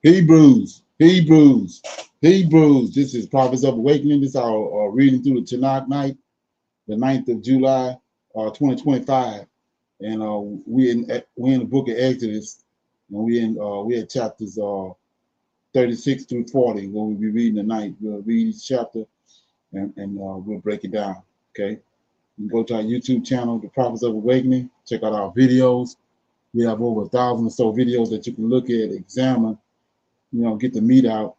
Hebrews. This is Prophets of Awakening. This is our reading through the Tanak night, the 9th of July, 2025. And we in the book of Exodus, and we at chapters 36 through 40. When we'll be reading tonight, we'll read each chapter and we'll break it down. Okay. You can go to our YouTube channel, The Prophets of Awakening. Check out our videos. We have over 1,000 or so videos that you can look at, examine, get the meat out.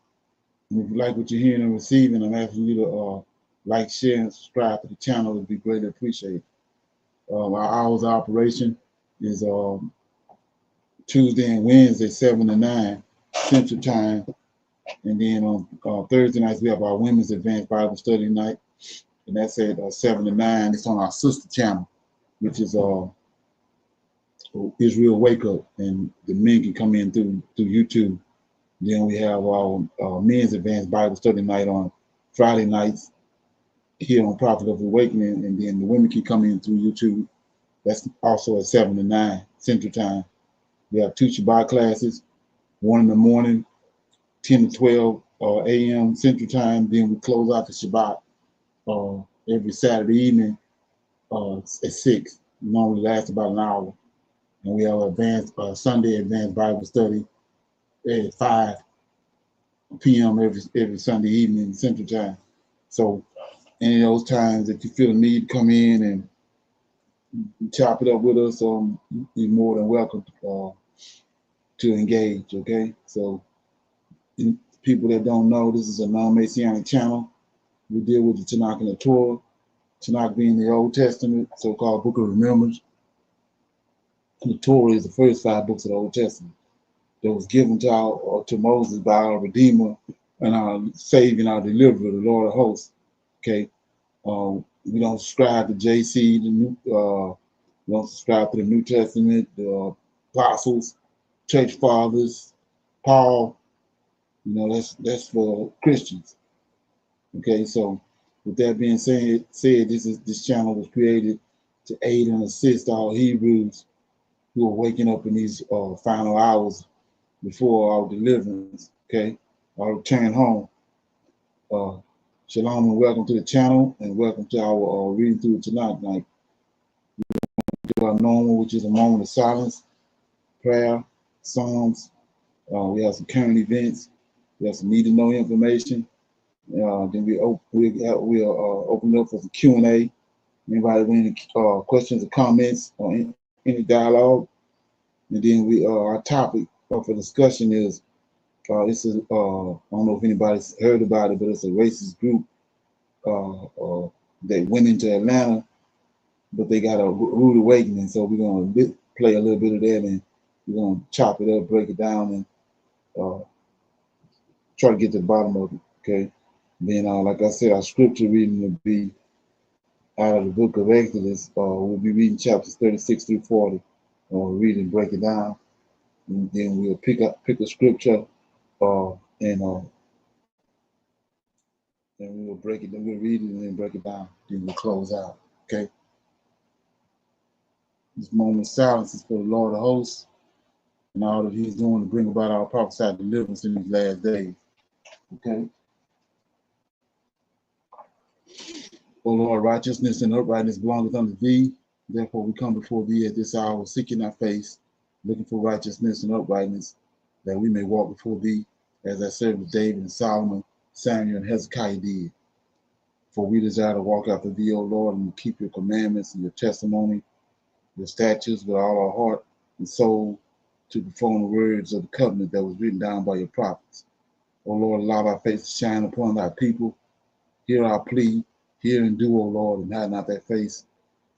And if you like what you're hearing and receiving, I'm asking you to like, share, and subscribe to the channel. It would be greatly appreciated. Our hours of operation is Tuesday and Wednesday, 7 to 9 Central Time. And then on Thursday nights, we have our Women's Advanced Bible Study night. And that's at 7 to 9. It's on our sister channel, which is Israel Wake Up. And the men can come in through YouTube. Then we have our Men's Advanced Bible Study night on Friday nights here on Prophet of Awakening. And then the women can come in through YouTube. That's also at 7 to 9 Central Time. We have 2 Shabbat classes, one in the morning, 10 to 12 a.m. Central Time. Then we close out the Shabbat every Saturday evening at 6. It normally lasts about an hour. And we have Sunday Advanced Bible Study at 5 p.m. every Sunday evening Central Time. So any of those times that you feel the need to come in and chop it up with us, you're more than welcome to engage, okay? So people that don't know, this is a non-Messianic channel. We deal with the Tanak and the Torah, Tanak being the Old Testament, so-called Book of Remembrance. And the Torah is the first 5 books of the Old Testament that was given to Moses by our Redeemer and our Savior and our Deliverer, the Lord of Hosts, okay? We don't subscribe to JC, we don't subscribe to the New Testament, the apostles, church fathers, Paul. That's for Christians. Okay, so with that being said, this channel was created to aid and assist all Hebrews who are waking up in these final hours before our deliverance. Okay, our return home. Shalom and welcome to the channel, and welcome to our reading through tonight. Like, do our normal, which is a moment of silence, prayer, songs. We have some current events. We have some need to know information. Then we'll open up for some Q&A. Anybody with any questions or comments or any dialogue. And then our topic for discussion is this is I don't know if anybody's heard about it, but it's a racist group that went into Atlanta, but they got a rude awakening. So we're gonna play a little bit of that, and we're gonna chop it up, break it down, and try to get to the bottom of it. Okay. Then, like I said, our scripture reading will be out of the book of Exodus. We'll be reading chapters 36 through 40. Read and break it down, and then we'll pick a scripture, and we'll break it. Then we'll read it and then break it down. Then we'll close out. Okay. This moment of silence is for the Lord of Hosts and all that He's doing to bring about our prophesied deliverance in these last days. Okay. O Lord, righteousness and uprightness belongeth unto Thee. Therefore we come before Thee at this hour, seeking Thy face, looking for righteousness and uprightness, that we may walk before Thee as Thy servants David and Solomon, Samuel and Hezekiah did. For we desire to walk after Thee, O Lord, and to keep Your commandments and Your testimony, Your statutes with all our heart and soul, to perform the words of the covenant that was written down by Your prophets. O Lord, allow Thy face to shine upon Thy people. Hear our plea. Hear and do, O Lord, and hide not that face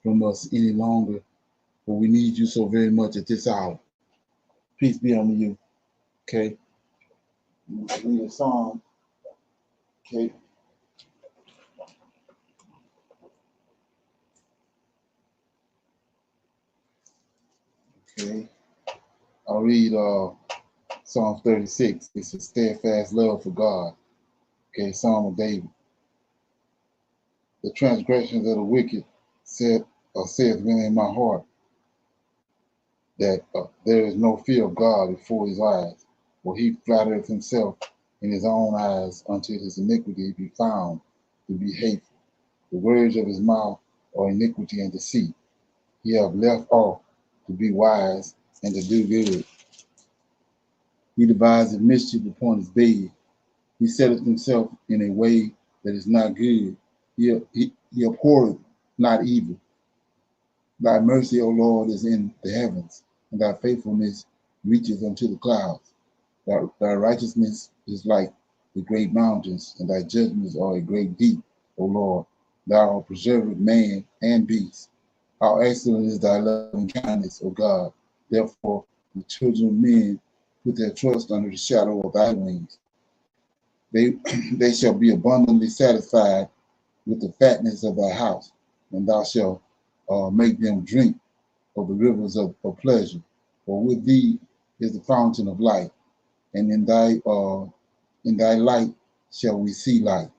from us any longer, for we need You so very much at this hour. Peace be unto You. Okay. Read a song. Okay. Okay. I'll read Psalm 36. It's a steadfast love for God. Okay, Psalm of David. The transgressions of the wicked saith within my heart, that there is no fear of God before His eyes. For he flattereth himself in his own eyes, until his iniquity be found to be hateful. The words of his mouth are iniquity and deceit. He hath left off to be wise and to do good. He deviseth mischief upon his bed. He setteth himself in a way that is not good. He abhorreth not evil. Thy mercy, O Lord, is in the heavens, and thy faithfulness reaches unto the clouds. Thy righteousness is like the great mountains, and thy judgments are a great deep, O Lord. Thou preservest man and beast. How excellent is thy loving kindness, O God. Therefore, the children of men put their trust under the shadow of thy wings. They shall be abundantly satisfied with the fatness of thy house, and thou shalt make them drink of the rivers of pleasure. For with thee is the fountain of life, and in thy light shall we see light.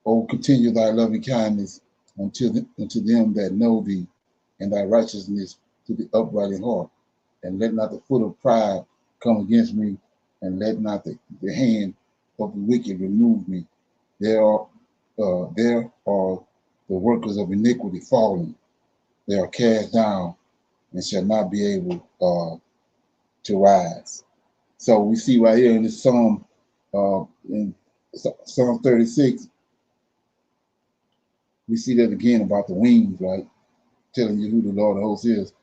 O continue thy loving kindness unto them that know thee, and thy righteousness to the upright in heart. And let not the foot of pride come against me, and let not the hand of the wicked remove me. There are the workers of iniquity fallen. They are cast down and shall not be able to rise. So we see right here in this Psalm, in Psalm 36, we see that again about the wings, right? Telling you who the Lord of hosts is.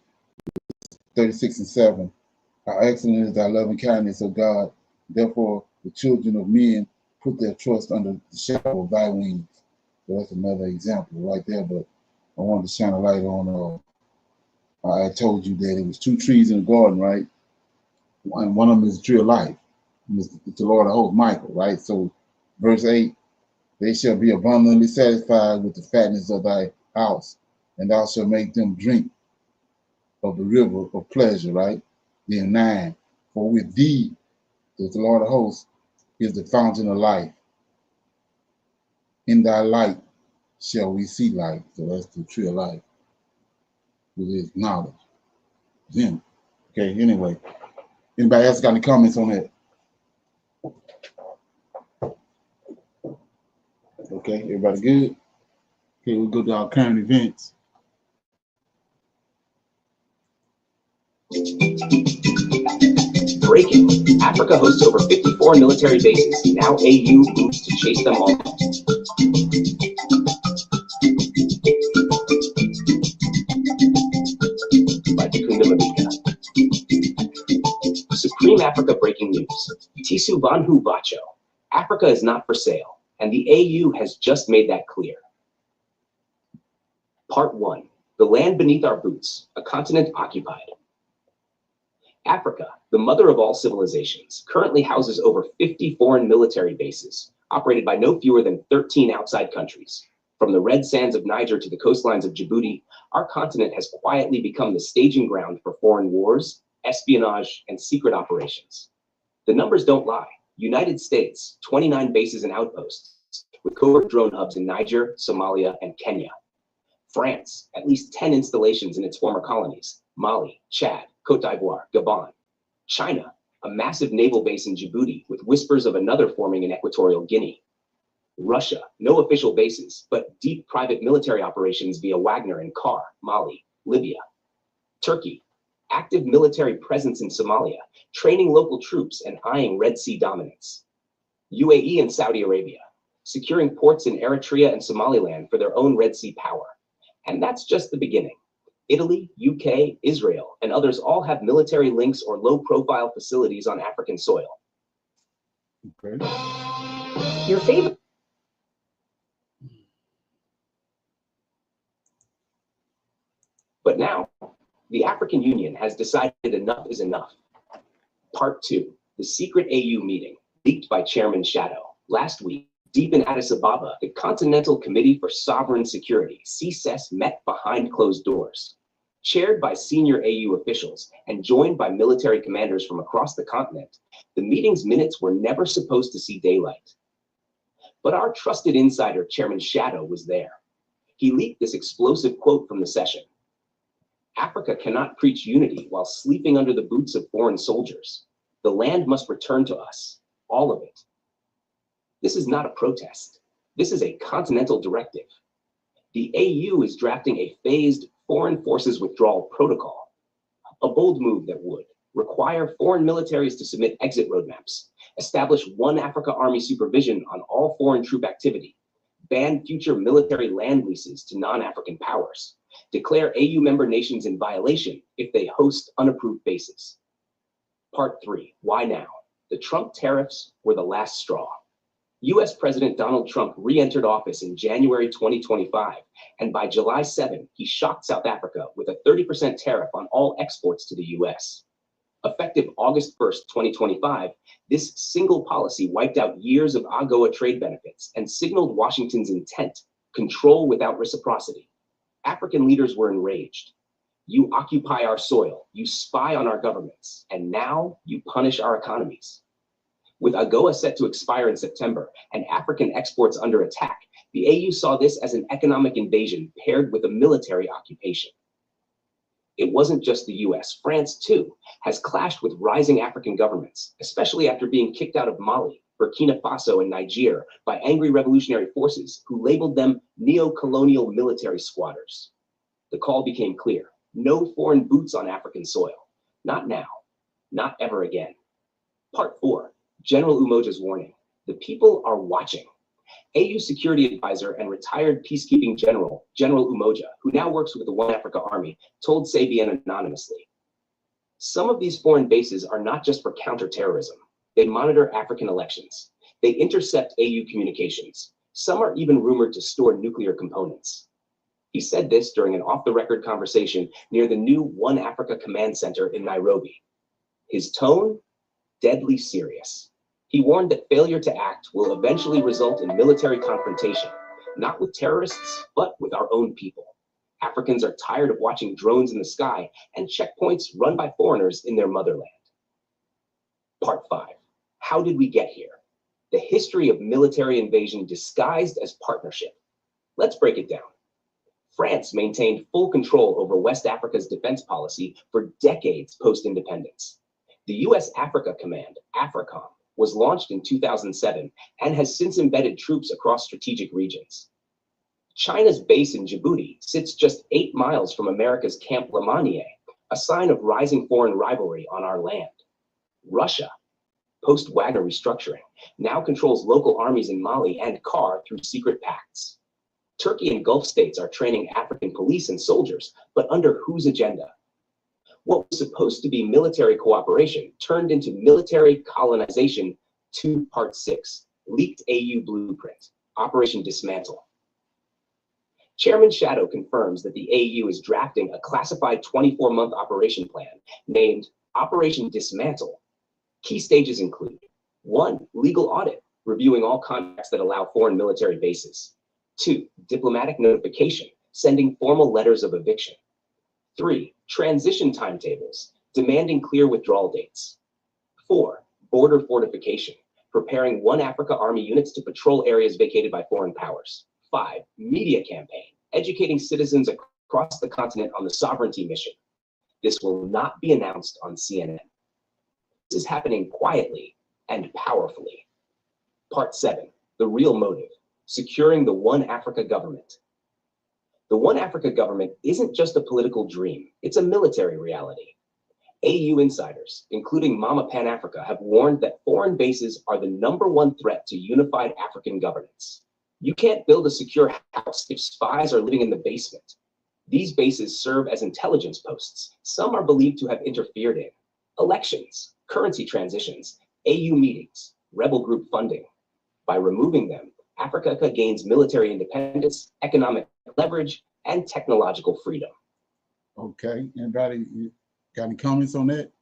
36 and 7. How excellent is thy loving kindness, O God. Therefore, the children of men put their trust under the shadow of thy wings. So that's another example right there. But I wanted to shine a light on. I told you that it was two trees in the garden, right? And one of them is the tree of life. It's the Lord of hosts, Michael, right? So, verse 8. They shall be abundantly satisfied with the fatness of thy house, and thou shalt make them drink of the river of pleasure, right? Then 9, for with thee, the Lord of hosts, is the fountain of life. In thy light shall we see light. So that's the tree of life, with his knowledge. Him. Okay, anyway. Anybody else got any comments on that? Okay, everybody good? Okay, we'll go to our current events. Breaking. Africa hosts over 54 military bases. Now AU moves to chase them all. By Kikunda Mabika. Supreme Africa breaking news. Tisu Banhu Bacho. Africa is not for sale, and the AU has just made that clear. Part 1. The land beneath our boots, a continent occupied. Africa, the mother of all civilizations, currently houses over 50 foreign military bases, operated by no fewer than 13 outside countries. From the red sands of Niger to the coastlines of Djibouti, our continent has quietly become the staging ground for foreign wars, espionage, and secret operations. The numbers don't lie. United States, 29 bases and outposts, with covert drone hubs in Niger, Somalia, and Kenya. France, at least 10 installations in its former colonies, Mali, Chad, Cote d'Ivoire, Gabon. China, a massive naval base in Djibouti with whispers of another forming in Equatorial Guinea. Russia, no official bases, but deep private military operations via Wagner in Kar, Mali, Libya. Turkey, active military presence in Somalia, training local troops and eyeing Red Sea dominance. UAE and Saudi Arabia, securing ports in Eritrea and Somaliland for their own Red Sea power. And that's just the beginning. Italy, UK, Israel, and others all have military links or low-profile facilities on African soil. Okay. Your favorite. But now, the African Union has decided enough is enough. Part 2, the secret AU meeting, leaked by Chairman Shadow. Last week, deep in Addis Ababa, the Continental Committee for Sovereign Security, CSES, met behind closed doors. Chaired by senior AU officials and joined by military commanders from across the continent, the meeting's minutes were never supposed to see daylight. But our trusted insider, Chairman Shadow, was there. He leaked this explosive quote from the session. Africa cannot preach unity while sleeping under the boots of foreign soldiers. The land must return to us, all of it. This is not a protest. This is a continental directive. The AU is drafting a phased foreign forces withdrawal protocol, a bold move that would require foreign militaries to submit exit roadmaps, establish one Africa Army supervision on all foreign troop activity, ban future military land leases to non-African powers, declare AU member nations in violation if they host unapproved bases. Part 3, why now? The Trump tariffs were the last straw. US President Donald Trump re-entered office in January 2025, and by July 7, he shocked South Africa with a 30% tariff on all exports to the US. Effective August 1st, 2025, this single policy wiped out years of AGOA trade benefits and signaled Washington's intent, control without reciprocity. African leaders were enraged. You occupy our soil, you spy on our governments, and now you punish our economies. With AGOA set to expire in September and African exports under attack, the AU saw this as an economic invasion paired with a military occupation. It wasn't just the US. France, too, has clashed with rising African governments, especially after being kicked out of Mali, Burkina Faso, and Niger by angry revolutionary forces who labeled them neo-colonial military squatters. The call became clear. No foreign boots on African soil. Not now. Not ever again. Part 4. General Umoja's warning. The people are watching. AU security advisor and retired peacekeeping general, General Umoja, who now works with the One Africa Army, told Sabian anonymously, some of these foreign bases are not just for counterterrorism. They monitor African elections. They intercept AU communications. Some are even rumored to store nuclear components. He said this during an off-the-record conversation near the new One Africa Command Center in Nairobi. His tone? Deadly serious. He warned that failure to act will eventually result in military confrontation, not with terrorists, but with our own people. Africans are tired of watching drones in the sky and checkpoints run by foreigners in their motherland. Part 5. How did we get here? The history of military invasion disguised as partnership. Let's break it down. France maintained full control over West Africa's defense policy for decades post-independence. The US Africa Command, AFRICOM, was launched in 2007 and has since embedded troops across strategic regions. China's base in Djibouti sits just 8 miles from America's Camp Lemonnier, a sign of rising foreign rivalry on our land. Russia, post-Wagner restructuring, now controls local armies in Mali and CAR through secret pacts. Turkey and Gulf states are training African police and soldiers, but under whose agenda? What was supposed to be military cooperation turned into military colonization 2 Part 6, leaked AU blueprint, Operation Dismantle. Chairman Shadow confirms that the AU is drafting a classified 24-month operation plan named Operation Dismantle. Key stages include 1. Legal audit, reviewing all contracts that allow foreign military bases. 2. Diplomatic notification, sending formal letters of eviction. 3. Transition timetables, demanding clear withdrawal dates. 4. Border fortification, preparing One Africa Army units to patrol areas vacated by foreign powers. 5. Media campaign, educating citizens across the continent on the sovereignty mission. This will not be announced on CNN. This is happening quietly and powerfully. Part 7. The real motive, securing the One Africa government. The One Africa government isn't just a political dream, it's a military reality. AU insiders, including Mama Pan Africa, have warned that foreign bases are the #1 threat to unified African governance. You can't build a secure house if spies are living in the basement. These bases serve as intelligence posts. Some are believed to have interfered in elections, currency transitions, AU meetings, rebel group funding. By removing them, Africa gains military independence, economic leverage, and technological freedom. Okay, anybody got any comments on that?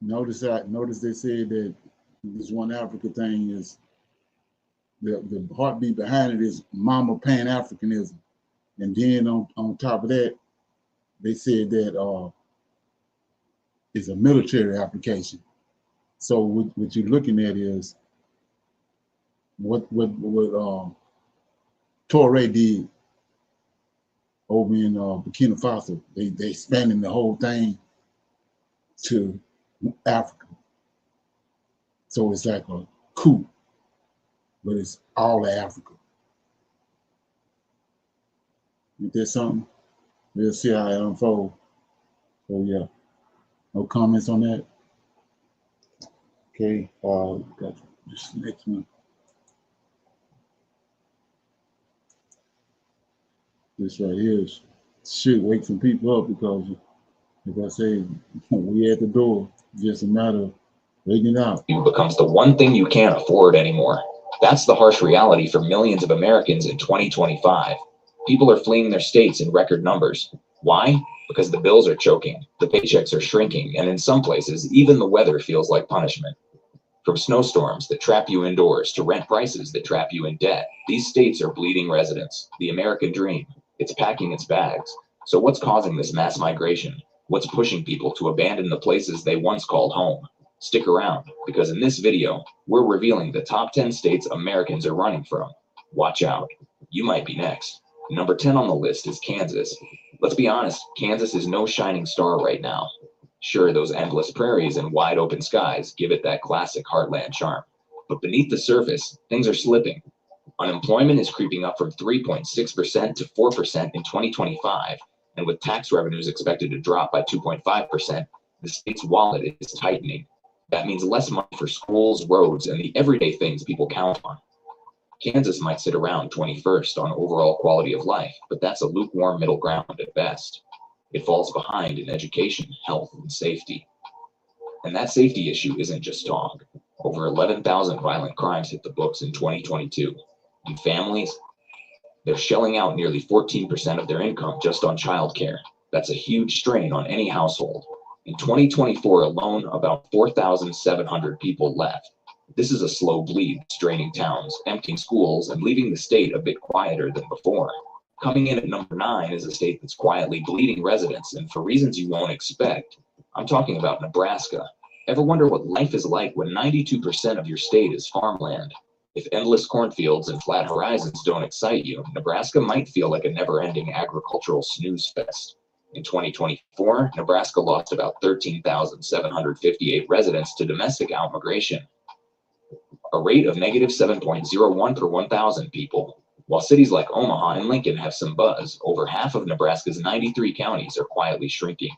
Notice they said that this One Africa thing is the heartbeat behind it is Mama Pan-Africanism. And then on top of that, they said that it's a military application. So what you're looking at is what Torre did over in Burkina Faso. They expanding the whole thing to Africa. So it's like a coup, but it's all of Africa. Is there something? We'll see how it unfolds. So yeah, no comments on that. Okay, got this next one. This right here should wake some people up because, like I say, we at the door. It's just a matter of waking up. It becomes the one thing you can't afford anymore. That's the harsh reality for millions of Americans in 2025. People are fleeing their states in record numbers. Why? Because the bills are choking, the paychecks are shrinking, and in some places, even the weather feels like punishment. From snowstorms that trap you indoors to rent prices that trap you in debt, these states are bleeding residents. The American dream. It's packing its bags. So what's causing this mass migration? What's pushing people to abandon the places they once called home? Stick around, because in this video, we're revealing the top 10 states Americans are running from. Watch out. You might be next. Number 10 on the list is Kansas. Let's be honest, Kansas is no shining star right now. Sure, those endless prairies and wide open skies give it that classic heartland charm. But beneath the surface, things are slipping. Unemployment is creeping up from 3.6% to 4% in 2025, and with tax revenues expected to drop by 2.5%, the state's wallet is tightening. That means less money for schools, roads, and the everyday things people count on. Kansas might sit around 21st on overall quality of life, but that's a lukewarm middle ground at best. It falls behind in education, health, and safety. And that safety issue isn't just talk. Over 11,000 violent crimes hit the books in 2022. And families, they're shelling out nearly 14% of their income just on childcare. That's a huge strain on any household. In 2024 alone, about 4,700 people left. This is a slow bleed, straining towns, emptying schools, and leaving the state a bit quieter than before. Coming in at number 9 is a state that's quietly bleeding residents, and for reasons you won't expect. I'm talking about Nebraska. Ever wonder what life is like when 92% of your state is farmland? If endless cornfields and flat horizons don't excite you, Nebraska might feel like a never-ending agricultural snooze fest. In 2024, Nebraska lost about 13,758 residents to domestic outmigration, a rate of negative 7.01 per 1,000 people. While cities like Omaha and Lincoln have some buzz, over half of Nebraska's 93 counties are quietly shrinking.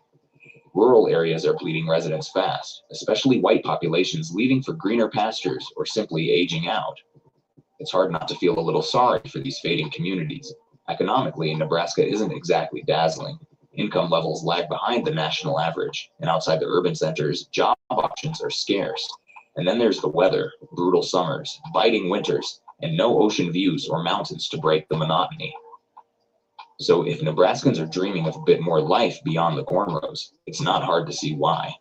Rural areas are bleeding residents fast, especially white populations leaving for greener pastures or simply aging out. It's hard not to feel a little sorry for these fading communities. Economically, Nebraska isn't exactly dazzling. Income levels lag behind the national average, and outside the urban centers, job options are scarce. And then there's the weather, brutal summers, biting winters, and no ocean views or mountains to break the monotony. So if Nebraskans are dreaming of a bit more life beyond the cornrows, it's not hard to see why.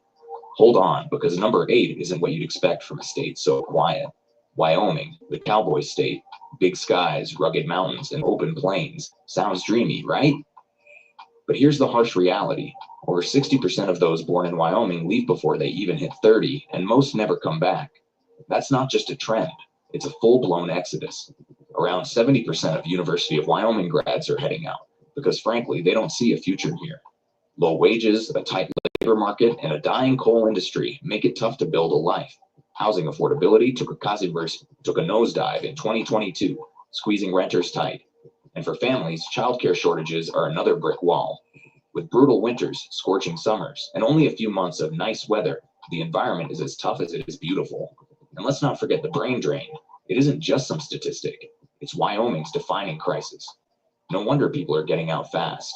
Hold on, because number 8 isn't what you'd expect from a state so quiet. Wyoming, the cowboy state, big skies, rugged mountains, and open plains. Sounds dreamy, right? But here's the harsh reality. Over 60% of those born in Wyoming leave before they even hit 30, and most never come back. That's not just a trend, it's a full-blown exodus. Around 70% of University of Wyoming grads are heading out, because frankly, they don't see a future here. Low wages, a tight labor market, and a dying coal industry make it tough to build a life. Housing affordability took a nosedive in 2022, squeezing renters tight. And for families, childcare shortages are another brick wall. With brutal winters, scorching summers, and only a few months of nice weather, the environment is as tough as it is beautiful. And let's not forget the brain drain. It isn't just some statistic. It's Wyoming's defining crisis. No wonder people are getting out fast.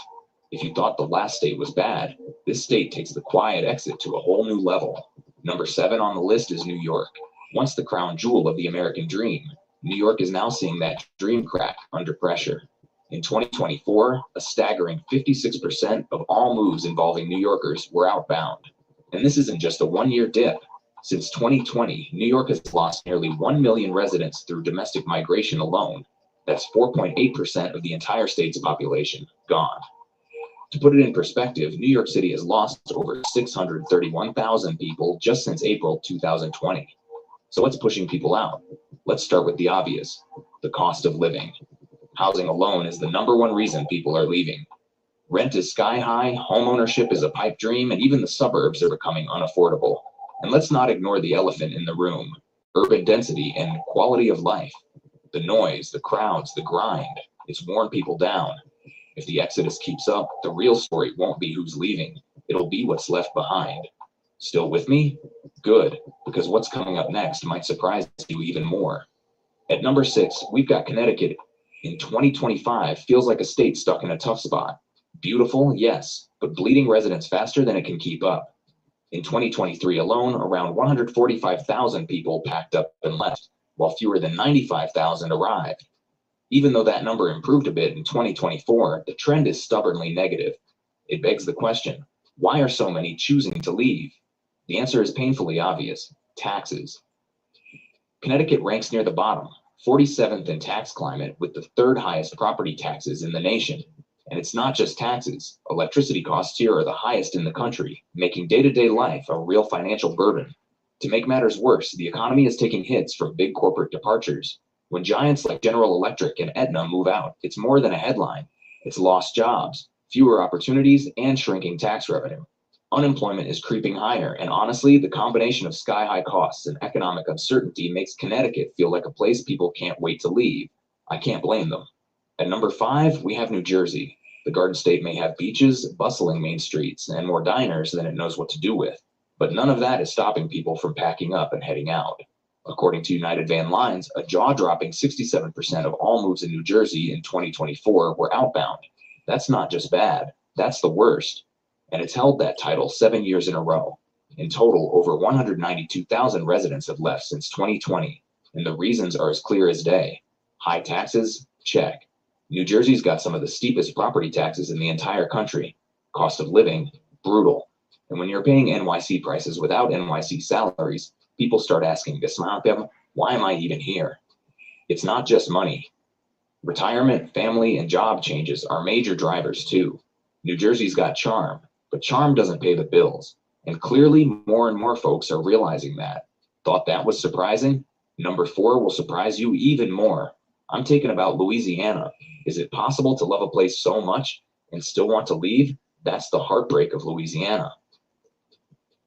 If you thought the last state was bad, this state takes the quiet exit to a whole new level. Number 7 on the list is New York. Once the crown jewel of the American dream, New York is now seeing that dream crack under pressure. In 2024, a staggering 56% of all moves involving New Yorkers were outbound. And this isn't just a one-year dip. Since 2020, New York has lost nearly 1 million residents through domestic migration alone. That's 4.8% of the entire state's population gone. To put it in perspective, New York City has lost over 631,000 people just since April 2020. So what's pushing people out? Let's start with the obvious, the cost of living. Housing alone is the number one reason people are leaving. Rent is sky high, homeownership is a pipe dream, and even the suburbs are becoming unaffordable. And let's not ignore the elephant in the room: urban density and quality of life. The noise, the crowds, the grind, it's worn people down. If the exodus keeps up, the real story won't be who's leaving, it'll be what's left behind. Still with me? Good, because what's coming up next might surprise you even more. At number 6, we've got Connecticut. In 2025, feels like a state stuck in a tough spot. Beautiful, yes, but bleeding residents faster than it can keep up. In 2023 alone, around 145,000 people packed up and left, while fewer than 95,000 arrived. Even though that number improved a bit in 2024, the trend is stubbornly negative. It begs the question, why are so many choosing to leave? The answer is painfully obvious: taxes. Connecticut ranks near the bottom, 47th in tax climate, with the third highest property taxes in the nation. And it's not just taxes. Electricity costs here are the highest in the country, making day-to-day life a real financial burden. To make matters worse, the economy is taking hits from big corporate departures. When giants like General Electric and Aetna move out, it's more than a headline. It's lost jobs, fewer opportunities, and shrinking tax revenue. Unemployment is creeping higher, and honestly, the combination of sky-high costs and economic uncertainty makes Connecticut feel like a place people can't wait to leave. I can't blame them. At number 5, we have New Jersey. The Garden State may have beaches, bustling main streets, and more diners than it knows what to do with, but none of that is stopping people from packing up and heading out. According to United Van Lines, a jaw-dropping 67% of all moves in New Jersey in 2024 were outbound. That's not just bad, that's the worst. And it's held that title 7 years in a row. In total, over 192,000 residents have left since 2020, and the reasons are as clear as day. High taxes? Check. New Jersey's got some of the steepest property taxes in the entire country. Cost of living? Brutal. And when you're paying NYC prices without NYC salaries, people start asking, why am I even here? It's not just money. Retirement, family, and job changes are major drivers too. New Jersey's got charm, but charm doesn't pay the bills. And clearly more and more folks are realizing that. Thought that was surprising? Number 4 will surprise you even more. I'm talking about Louisiana. Is it possible to love a place so much and still want to leave? That's the heartbreak of Louisiana.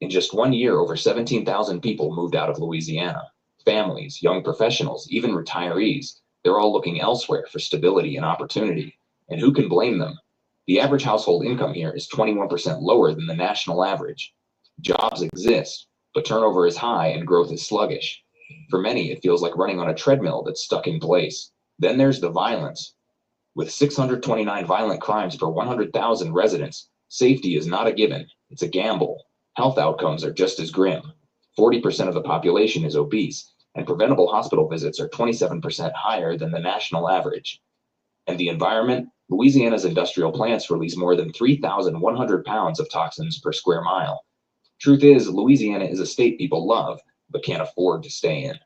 In just 1 year, over 17,000 people moved out of Louisiana. Families, young professionals, even retirees, they're all looking elsewhere for stability and opportunity. And who can blame them? The average household income here is 21% lower than the national average. Jobs exist, but turnover is high and growth is sluggish. For many, it feels like running on a treadmill that's stuck in place. Then there's the violence. With 629 violent crimes per 100,000 residents, safety is not a given, it's a gamble. Health outcomes are just as grim. 40% of the population is obese, and preventable hospital visits are 27% higher than the national average. And the environment? Louisiana's industrial plants release more than 3,100 pounds of toxins per square mile. Truth is, Louisiana is a state people love, but can't afford to stay in.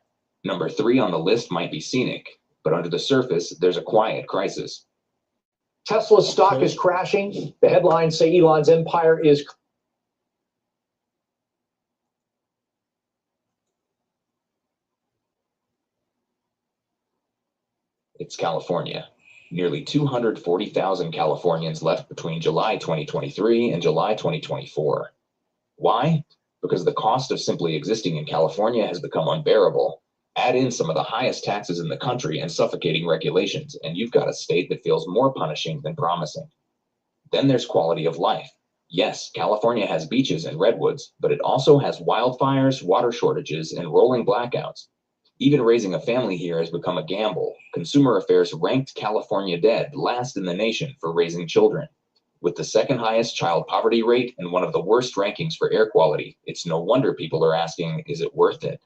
Number 3 on the list might be scenic, but under the surface, there's a quiet crisis. Tesla's stock is crashing. The headlines say Elon's empire is... It's California. Nearly 240,000 Californians left between July 2023 and July 2024. Why? Because the cost of simply existing in California has become unbearable. Add in some of the highest taxes in the country and suffocating regulations, and you've got a state that feels more punishing than promising. Then there's quality of life. Yes, California has beaches and redwoods, but it also has wildfires, water shortages, and rolling blackouts. Even raising a family here has become a gamble. Consumer Affairs ranked California dead last in the nation for raising children. With the second highest child poverty rate and one of the worst rankings for air quality, it's no wonder people are asking, is it worth it?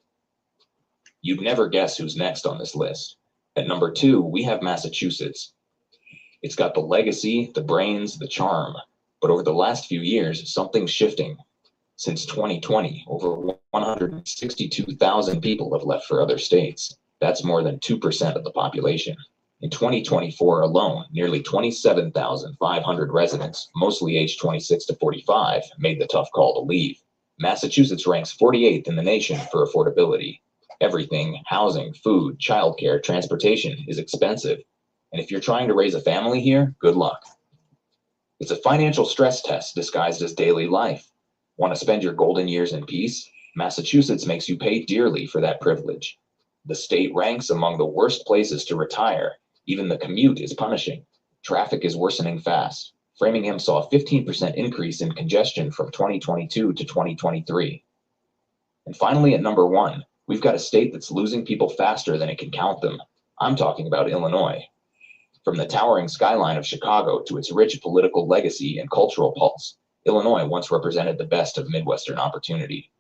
You'd never guess who's next on this list. At number 2, we have Massachusetts. It's got the legacy, the brains, the charm. But over the last few years, something's shifting. Since 2020, over 162,000 people have left for other states. That's more than 2% of the population. In 2024 alone, nearly 27,500 residents, mostly aged 26 to 45, made the tough call to leave. Massachusetts ranks 48th in the nation for affordability. Everything, housing, food, childcare, transportation, is expensive. And if you're trying to raise a family here, good luck. It's a financial stress test disguised as daily life. Want to spend your golden years in peace? Massachusetts makes you pay dearly for that privilege. The state ranks among the worst places to retire. Even the commute is punishing. Traffic is worsening fast. Framingham saw a 15% increase in congestion from 2022 to 2023. And finally, at number one, we've got a state that's losing people faster than it can count them. I'm talking about Illinois. From the towering skyline of Chicago to its rich political legacy and cultural pulse, Illinois once represented the best of Midwestern opportunity.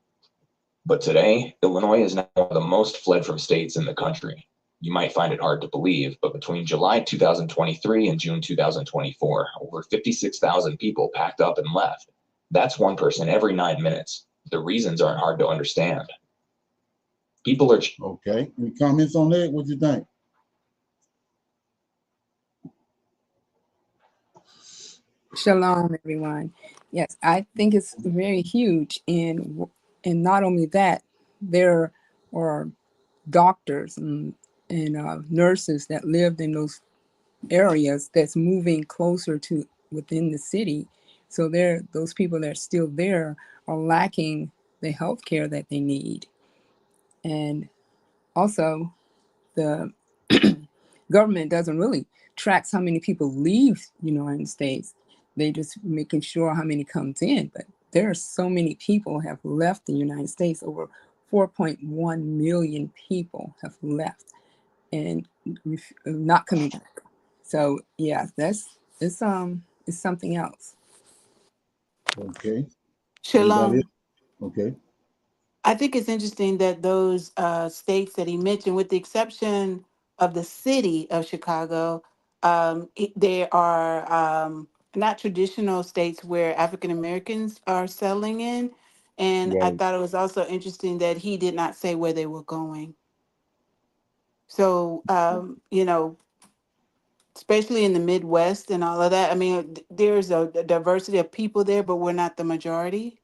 But today, Illinois is now one of the most fled from states in the country. You might find it hard to believe, but between July 2023 and June 2024, over 56,000 people packed up and left. That's one person every 9 minutes. The reasons aren't hard to understand. People are... Okay. Any comments on that? What do you think? Shalom, everyone. Yes, I think it's very huge. And not only that, there are doctors and nurses that lived in those areas that's moving closer to within the city. So those people that are still there are lacking the health care that they need. And also, the government doesn't really track how many people leave the United States. They just making sure how many comes in. But there are so many people have left the United States. Over 4.1 million people have left and not coming back. So yeah, it's something else. Okay. Anybody Shalom. else? Okay. I think it's interesting that those states that he mentioned, with the exception of the city of Chicago, they are not traditional states where African Americans are settling in. And I Right. thought it was also interesting that he did not say where they were going. So, especially in the Midwest and all of that, I mean, there's a diversity of people there, but we're not the majority.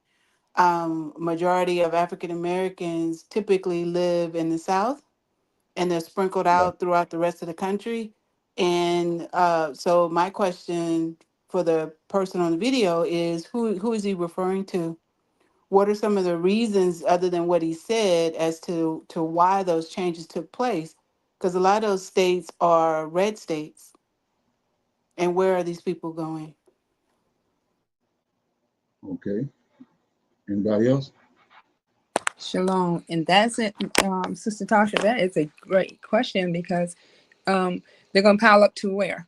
Majority of African Americans typically live in the South, and they're sprinkled Right. out throughout the rest of the country. And so my question for the person on the video is, who is he referring to? What are some of the reasons, other than what he said, as to why those changes took place? Because a lot of those states are red states. And where are these people going? Okay. Anybody else? Shalom, and that's it, Sister Tasha. That is a great question because they're gonna pile up to where?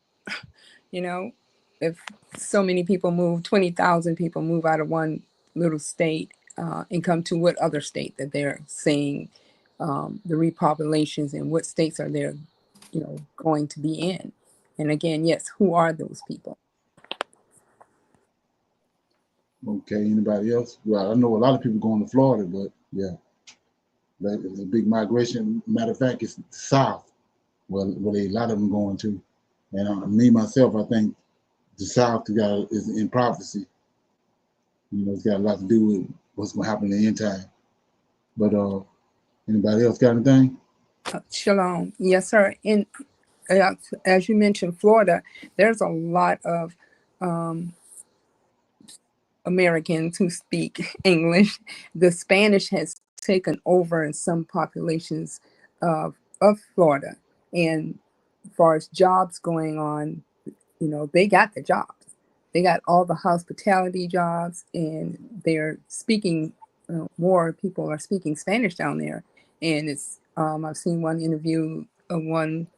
You know, if so many people move, 20,000 people move out of one little state and come to what other state that they're saying the repopulations and what states are there, going to be in. And again, yes, who are those people? Okay. Anybody else? Well, I know a lot of people going to Florida, but yeah, there's a big migration. Matter of fact, it's the South. Well, a lot of them going to. And me myself, I think the South is in prophecy. It's got a lot to do with what's going to happen in the end time. But anybody else got anything? Shalom. Yes, sir. In as you mentioned, Florida, there's a lot of Americans who speak English. The Spanish has taken over in some populations of Florida. And as far as jobs going on, they got the jobs. They got all the hospitality jobs, and they're speaking. More people are speaking Spanish down there, and it's. I've seen one interview of one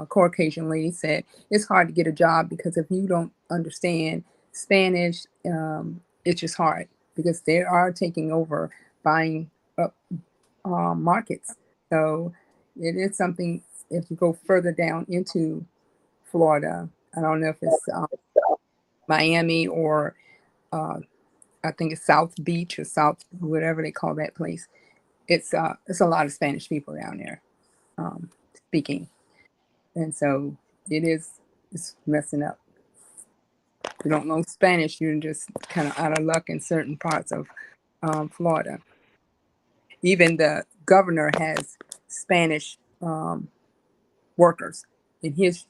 Caucasian lady said it's hard to get a job because if you don't understand Spanish, it's just hard because they are taking over, buying up markets. So it is something. If you go further down into Florida, I don't know if it's Miami or I think it's South Beach or South whatever they call that place. It's a lot of Spanish people down there speaking, and so it's messing up. If you don't know Spanish, you're just kind of out of luck in certain parts of Florida. Even the governor has Spanish workers in his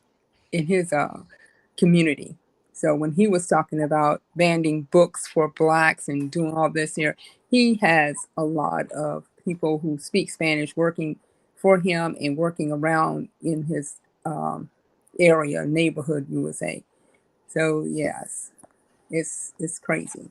community. So when he was talking about banning books for blacks and doing all this here, he has a lot of people who speak Spanish working for him and working around in his area, neighborhood, you would say. So yes, it's crazy.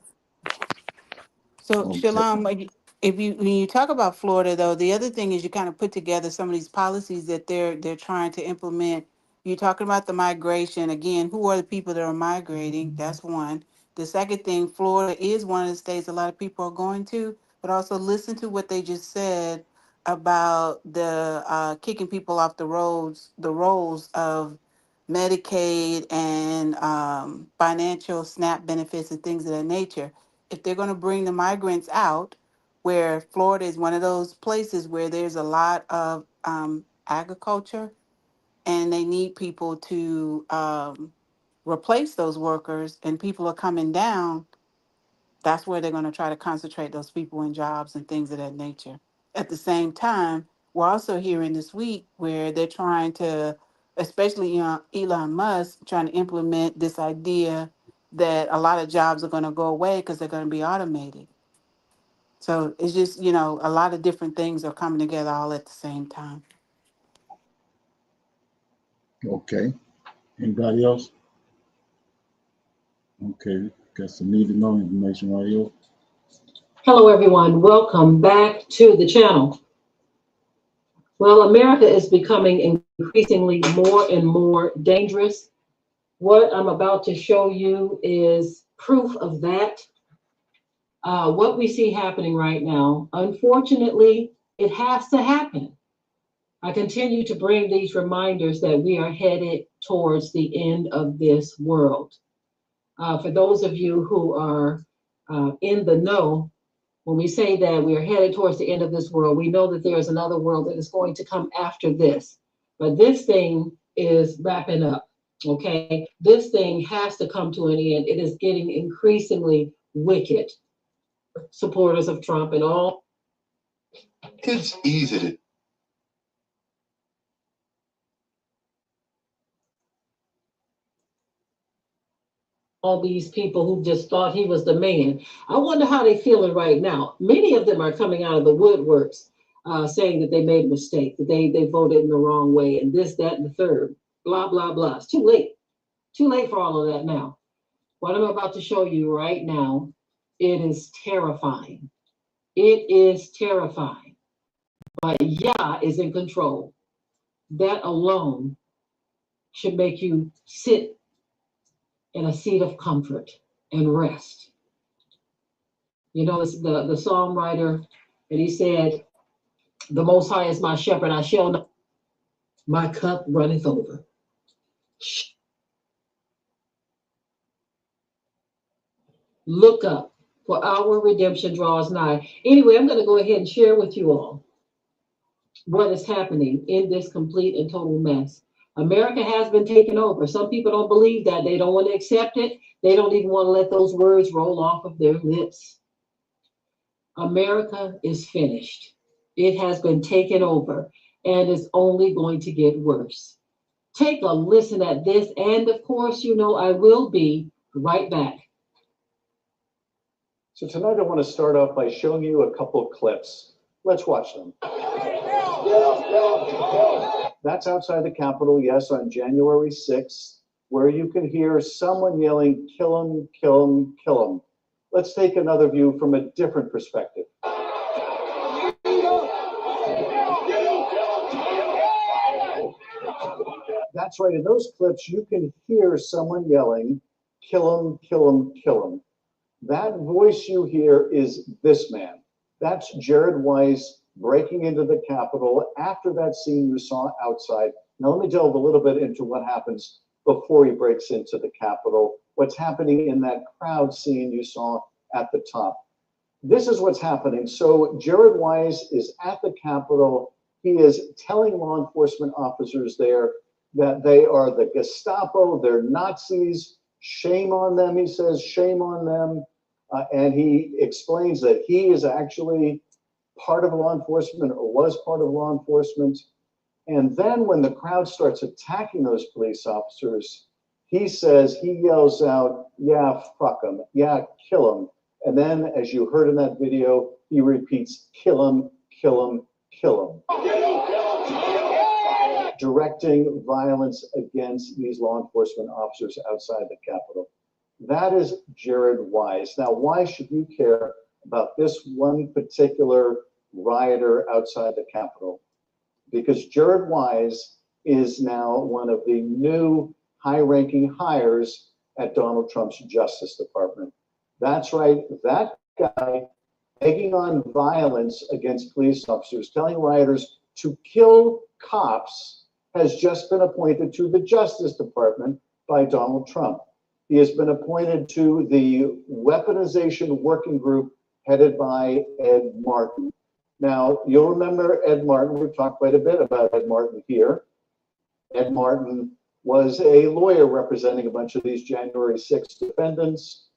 So Okay. Shalom, when you talk about Florida though, the other thing is you kind of put together some of these policies that they're trying to implement. You're talking about the migration again. Who are the people that are migrating? That's one. The second thing, Florida is one of the states a lot of people are going to, but also listen to what they just said about the kicking people off the rolls of Medicaid and financial SNAP benefits and things of that nature. If they're going to bring the migrants out, where Florida is one of those places where there's a lot of agriculture and they need people to replace those workers and people are coming down, that's where they're going to try to concentrate those people in jobs and things of that nature. At the same time, we're also hearing this week where they're trying to, especially Elon Musk, trying to implement this idea that a lot of jobs are going to go away because they're going to be automated. So it's just, a lot of different things are coming together all at the same time. Okay. Anybody else? Okay. Got some need to know information right here. Hello, everyone. Welcome back to the channel. Well, America is becoming increasingly more and more dangerous. What I'm about to show you is proof of that. What we see happening right now, unfortunately, it has to happen. I continue to bring these reminders that we are headed towards the end of this world. For those of you who are in the know, when we say that we are headed towards the end of this world, we know that there is another world that is going to come after this. But this thing is wrapping up, okay? This thing has to come to an end. It is getting increasingly wicked. Supporters of Trump and all. It's easy to all these people who just thought he was the man. I wonder how they're feeling right now. Many of them are coming out of the woodworks saying that they made a mistake, that they voted in the wrong way, and this, that, and the third, blah, blah, blah. It's too late. Too late for all of that now. What I'm about to show you right now, it is terrifying. It is terrifying. But Yah is in control. That alone should make you sit in a seat of comfort and rest. You know, the songwriter, and he said, "The Most High is my shepherd; I shall not. My cup runneth over." Look up, for our redemption draws nigh. Anyway, I'm going to go ahead and share with you all what is happening in this complete and total mess. America has been taken over. Some people don't believe that. They don't want to accept it. They don't even want to let those words roll off of their lips. America is finished. It has been taken over and is only going to get worse. Take a listen at this, and of course, I will be right back. So tonight I want to start off by showing you a couple of clips. Let's watch them. That's outside the Capitol, yes, on January 6th, where you can hear someone yelling, "Kill him, kill him, kill him." Let's take another view from a different perspective. That's right, in those clips, you can hear someone yelling, "Kill him, kill him, kill him." That voice you hear is this man. That's Jared Weiss breaking into the Capitol after that scene you saw outside. Now, let me delve a little bit into what happens before he breaks into the Capitol, what's happening in that crowd scene you saw at the top. This is what's happening. So Jared Weiss is at the Capitol. He is telling law enforcement officers there that they are the Gestapo, they're Nazis, shame on them, he says, shame on them. And he explains that he is actually part of law enforcement or was part of law enforcement. And then when the crowd starts attacking those police officers, He says, he yells out, yeah, fuck him, yeah, kill him. And then, as you heard in that video, he repeats, kill him, kill him, kill him. Directing violence against these law enforcement officers outside the Capitol. That is Jared Wise. Now, why should you care about this one particular rioter outside the Capitol? Because Jared Wise is now one of the new high-ranking hires at Donald Trump's Justice Department. That's right, that guy egging on violence against police officers, telling rioters to kill cops, has just been appointed to the Justice Department by Donald Trump. He has been appointed to the weaponization working group headed by Ed Martin. Now, you'll remember Ed Martin. We've talked quite a bit about Ed Martin here. Ed Martin was a lawyer representing a bunch of these January 6th defendants.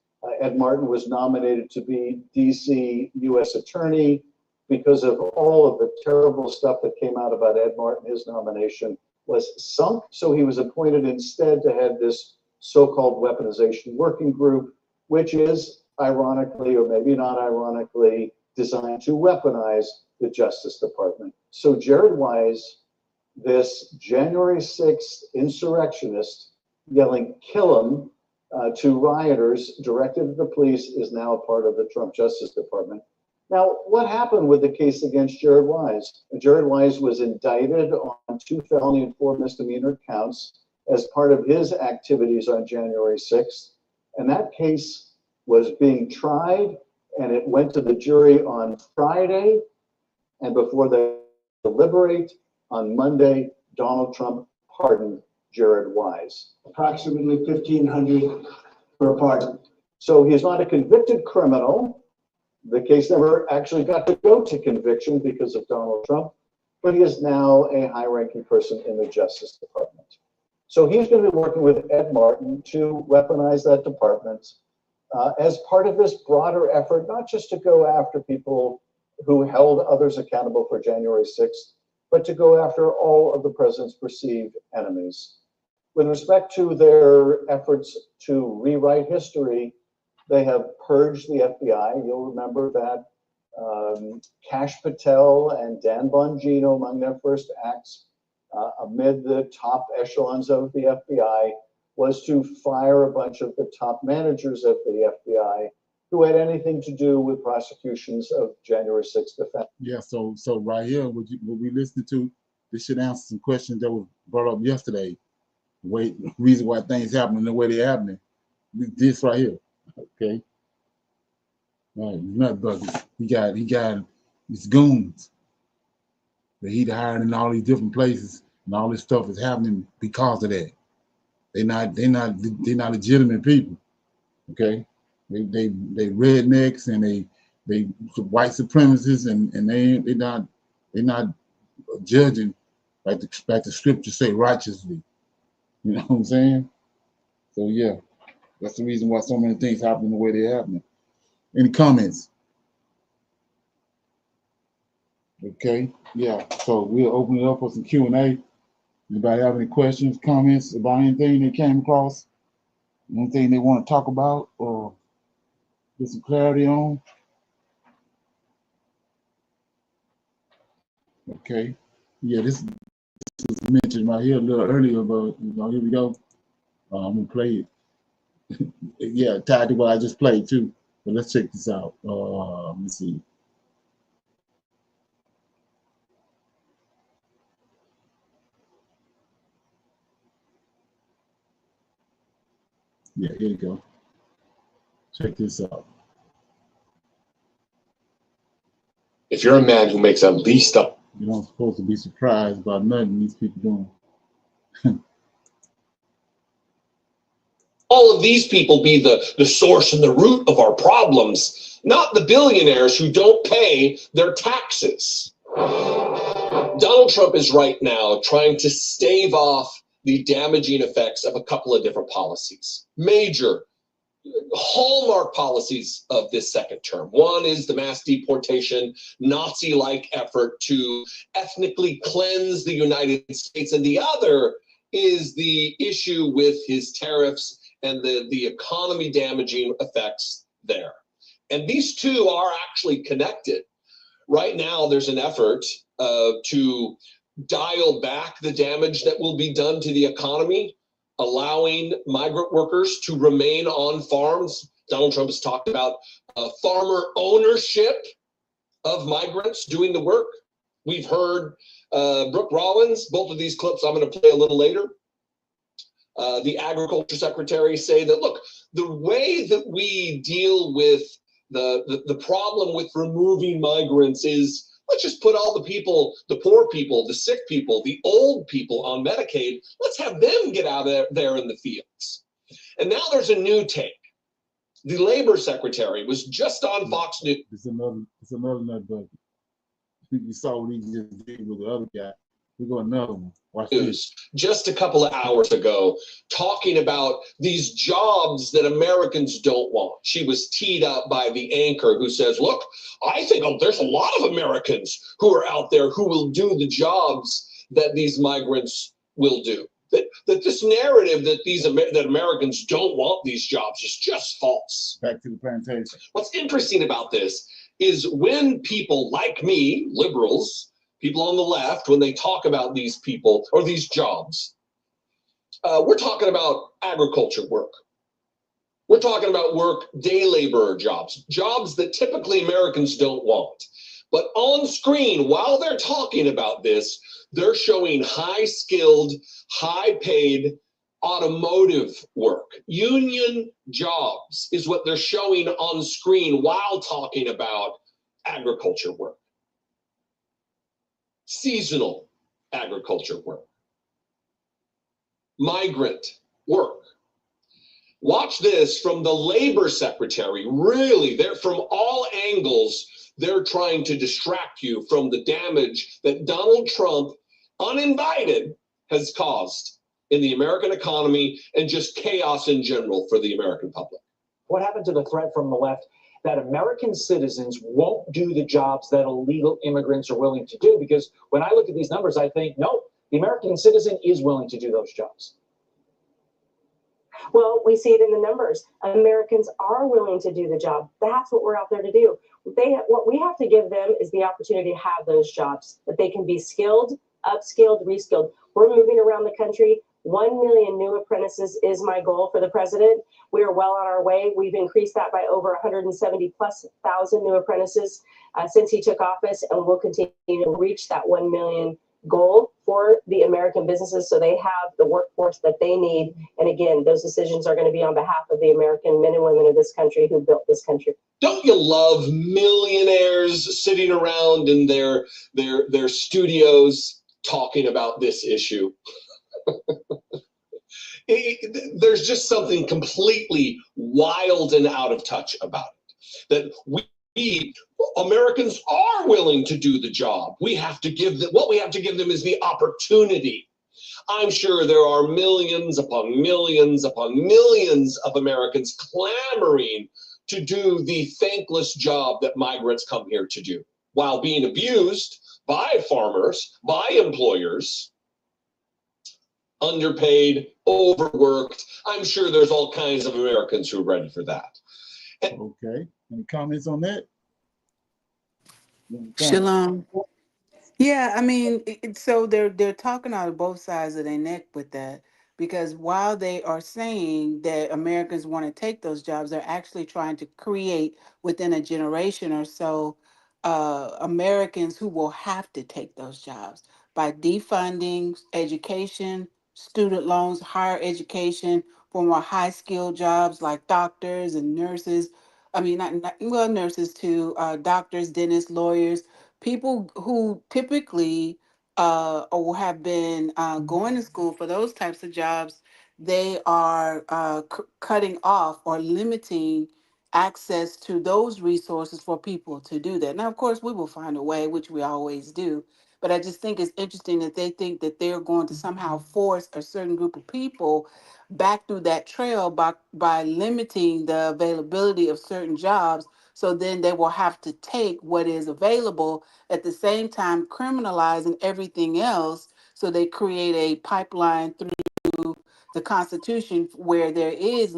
Ed Martin was nominated to be DC U.S. Attorney. Because of all of the terrible stuff that came out about Ed Martin, his nomination was sunk. So he was appointed instead to head this so-called weaponization working group, which is ironically, or maybe not ironically, designed to weaponize the Justice Department. So Jared Wise, this January 6th insurrectionist yelling, kill him, to rioters directed at the police, is now a part of the Trump Justice Department. Now, what happened with the case against Jared Wise? Jared Wise was indicted on 2 felony and 4 misdemeanor counts as part of his activities on January 6th. And that case was being tried, and it went to the jury on Friday. And before they deliberate on Monday, Donald Trump pardoned Jared Wise. Approximately $1,500 per pardon. So he's not a convicted criminal. The case never actually got to go to conviction because of Donald Trump, but he is now a high-ranking person in the Justice Department. So he's going to be working with Ed Martin to weaponize that department as part of this broader effort, not just to go after people who held others accountable for January 6th, but to go after all of the president's perceived enemies. With respect to their efforts to rewrite history, they have purged the FBI. You'll remember that Kash Patel and Dan Bongino, among their first acts amid the top echelons of the FBI, was to fire a bunch of the top managers of the FBI who had anything to do with prosecutions of January 6th defense. Yeah, so right here, what we listened to, this should answer some questions that were brought up yesterday. The reason why things happen the way they're happening. This right here, okay? All right, nut bucket. He got his goons that he hired in all these different places, and all this stuff is happening because of that. They're not legitimate people, okay? They rednecks, and they white supremacists, and they're not judging like the scriptures say righteously. You know what I'm saying? So yeah, that's the reason why so many things happen the way they're happening. Any comments? Okay, yeah. So we'll open it up for some Q&A. Anybody have any questions, comments about anything they came across? Anything they want to talk about or get some clarity on? Okay. Yeah, this was mentioned right here a little earlier, but here we go. I'm gonna play it. Yeah, tied to what I just played too. But let's check this out. Let me see. Yeah, here you go. Check this out. If you're a man who makes at least up, you're not supposed to be surprised about nothing these people doing. all of these people be the source and the root of our problems, not the billionaires who don't pay their taxes. Donald Trump is right now trying to stave off the damaging effects of a couple of different policies, major hallmark policies of this second term. One is the mass deportation, Nazi-like effort to ethnically cleanse the United States, and the other is the issue with his tariffs and the economy damaging effects there. And these two are actually connected. Right now, there's an effort to dial back the damage that will be done to the economy, allowing migrant workers to remain on farms. Donald Trump has talked about farmer ownership of migrants doing the work. We've heard Brooke Rollins, both of these clips I'm going to play a little later. The agriculture secretary say that, look, the way that we deal with the problem with removing migrants is, let's just put all the people, the poor people, the sick people, the old people on Medicaid, let's have them get out there in the fields. And now there's a new take. The labor secretary was just on Fox News. It's another nut bucket. You saw what he just did with the other guy. We got another one. Watch this. Just a couple of hours ago, talking about these jobs that Americans don't want. She was teed up by the anchor who says, look, I think there's a lot of Americans who are out there who will do the jobs that these migrants will do. That this narrative that Americans don't want these jobs is just false. Back to the plantation. What's interesting about this is when people like me, liberals, people on the left, when they talk about these people or these jobs, we're talking about agriculture work. We're talking about work, day laborer jobs, jobs that typically Americans don't want. But on screen, while they're talking about this, they're showing high-skilled, high-paid automotive work. Union jobs is what they're showing on screen while talking about agriculture work. Seasonal agriculture work. Migrant work. Watch this from the labor secretary. Really, they're from all angles. They're trying to distract you from the damage that Donald Trump, uninvited, has caused in the American economy and just chaos in general for the American public. What happened to the threat from the left that American citizens won't do the jobs that illegal immigrants are willing to do? Because when I look at these numbers, I think, no, the American citizen is willing to do those jobs. Well, we see it in the numbers. Americans are willing to do the job. That's what we're out there to do. What we have to give them is the opportunity to have those jobs, that they can be skilled, upskilled, reskilled. We're moving around the country. 1 million new apprentices is my goal for the president. We are well on our way. We've increased that by over 170,000+ new apprentices since he took office, and we'll continue to reach that 1 million goal for the American businesses so they have the workforce that they need. And again, those decisions are going to be on behalf of the American men and women of this country who built this country. Don't you love millionaires sitting around in their studios talking about this issue? There's just something completely wild and out of touch about it. That we Americans are willing to do the job. We have to give them, what we have to give them is the opportunity. I'm sure there are millions upon millions upon millions of Americans clamoring to do the thankless job that migrants come here to do, while being abused by farmers, by employers, underpaid, overworked. I'm sure there's all kinds of Americans who are ready for that. Okay. Any comments on that? Shalom. Yeah, I mean, so they're talking out of both sides of their neck with that, because while they are saying that Americans want to take those jobs, they're actually trying to create within a generation or so Americans who will have to take those jobs by defunding education, student loans, higher education for more high skilled jobs like doctors and nurses. I mean, well, nurses too, doctors, dentists, lawyers, people who typically or have been going to school for those types of jobs. They are cutting off or limiting access to those resources for people to do that. Now, of course, we will find a way, which we always do. But I just think it's interesting that they think that they're going to somehow force a certain group of people back through that trail by limiting the availability of certain jobs. So then they will have to take what is available, at the same time criminalizing everything else, So they create a pipeline through the Constitution where there is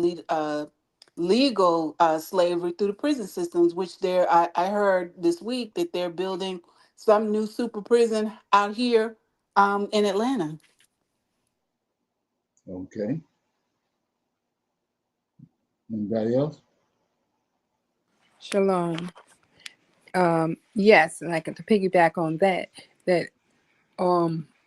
legal slavery through the prison systems, which I heard this week that they're building some new super prison out here in Atlanta. Okay. Anybody else? Shalom. Yes, and I can to piggyback on that. That